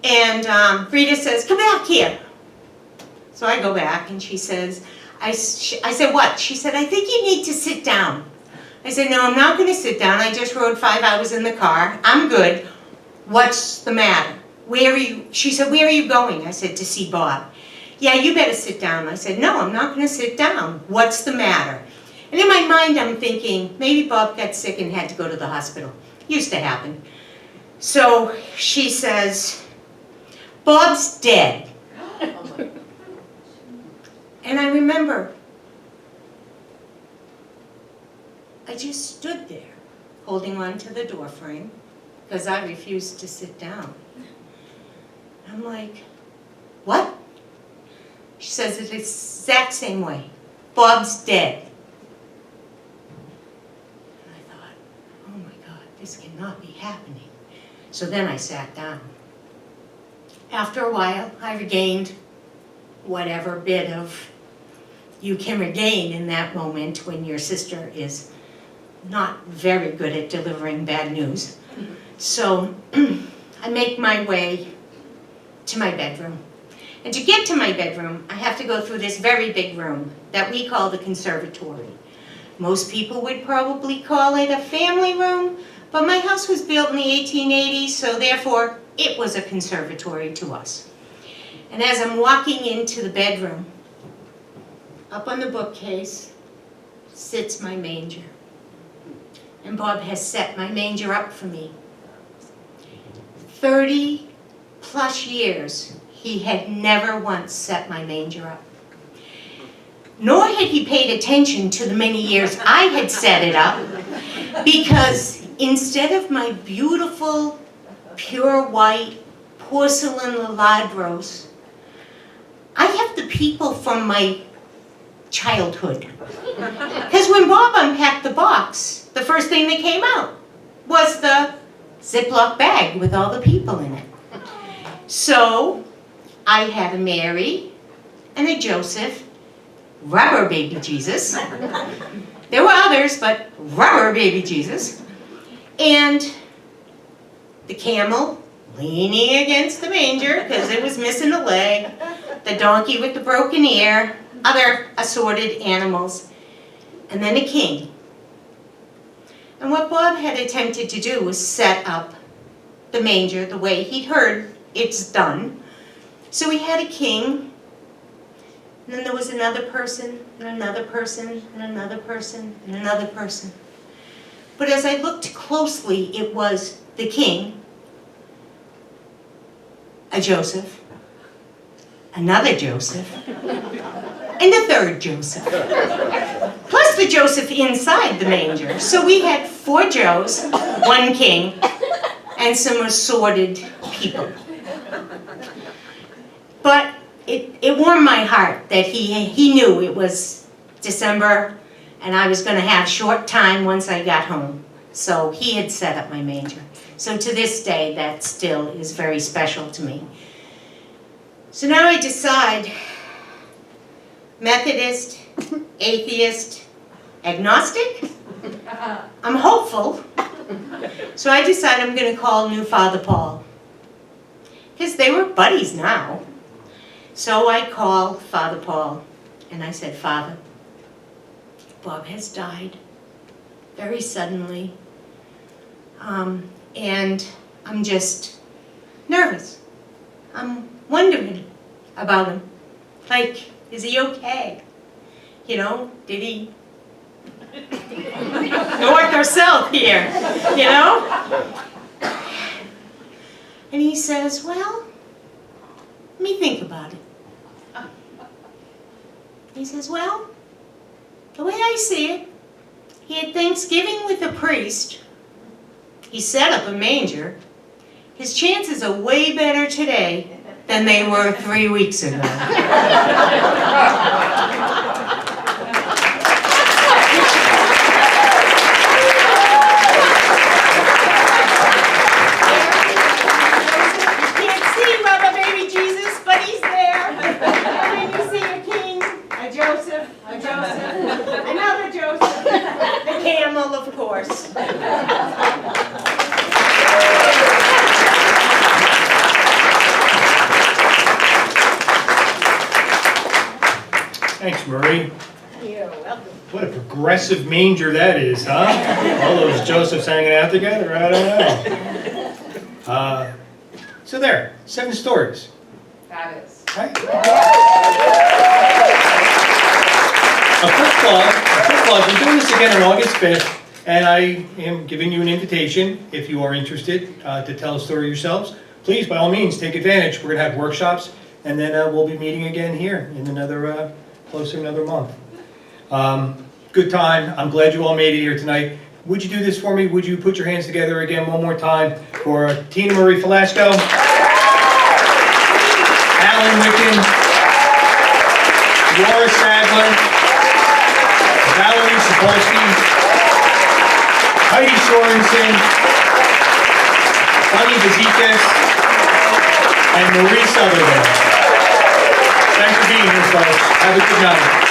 And Rita says, come back here. So I go back and she says, I said, what? She said, I think you need to sit down. I said, no, I'm not going to sit down. I just rode 5 hours in the car. I'm good. What's the matter? Where are you? She said, where are you going? I said, to see Bob. Yeah, you better sit down. I said, no, I'm not going to sit down. What's the matter? And in my mind, I'm thinking, maybe Bob got sick and had to go to the hospital. Used to happen. So she says, Bob's dead. And I remember, I just stood there, holding on to the door frame, because I refused to sit down. I'm like, what? She says it the exact same way. Bob's dead. And I thought, oh my God, this cannot be happening. So then I sat down. After a while, I regained whatever bit of you can regain in that moment when your sister is not very good at delivering bad news. So I make my way to my bedroom. And to get to my bedroom, I have to go through this very big room that we call the conservatory. Most people would probably call it a family room, but my house was built in the 1880s, so therefore it was a conservatory to us. And as I'm walking into the bedroom, up on the bookcase sits my manger. And Bob has set my manger up for me. 30 plus years, he had never once set my manger up. Nor had he paid attention to the many years I had set it up, because instead of my beautiful, pure white porcelain ladros, I have the people from my childhood. Because when Bob unpacked the box, the first thing that came out was the Ziploc bag with all the people in it. So I had a Mary and a Joseph, rubber baby Jesus. There were others, but rubber baby Jesus. And the camel leaning against the manger because it was missing a leg, the donkey with the broken ear, other assorted animals, and then a king. And what Bob had attempted to do was set up the manger the way he'd heard it's done. So we had a king, and then there was another person, and another person, and another person, and another person. But as I looked closely, it was the king, a Joseph, another Joseph, and a third Joseph. Plus the Joseph inside the manger. So we had 4 Joes, 1 king, and some assorted people. But it warmed my heart that he knew it was December and I was going to have short time once I got home. So he had set up my manger. So to this day, that still is very special to me. So now I decide, Methodist, atheist, agnostic? I'm hopeful. So I decide I'm going to call new Father Paul. Because they were buddies now. So I call Father Paul and I said, Father, Bob has died very suddenly. And I'm just nervous. I'm wondering about him. Like, is he okay? You know, did he north or south here, you know? And he says, well, let me think about it. He says, well, the way I see it, he had Thanksgiving with a priest. He set up a manger. His chances are way better today than they were 3 weeks ago. Thanks, Marie. You're welcome. What a progressive manger that is, huh? All those Josephs hanging out together, I don't know. So there, 7 stories, Fabulous. right? A quick plug, we're doing this again on August 5th, and I am giving you an invitation, if you are interested, to tell a story yourselves. Please, by all means, take advantage. We're gonna have workshops, and then we'll be meeting again here in another, close to another month. Good time. I'm glad you all made it here tonight. Would you do this for me? Would you put your hands together again one more time for Tina Marie Falasco, Alan Wicken, Laura Sadler, Valerie Sapolsky, Heidi Sorensen, Bunny Vazikas, and Marie Sutherland. Thanks for being here, folks. Have a good night.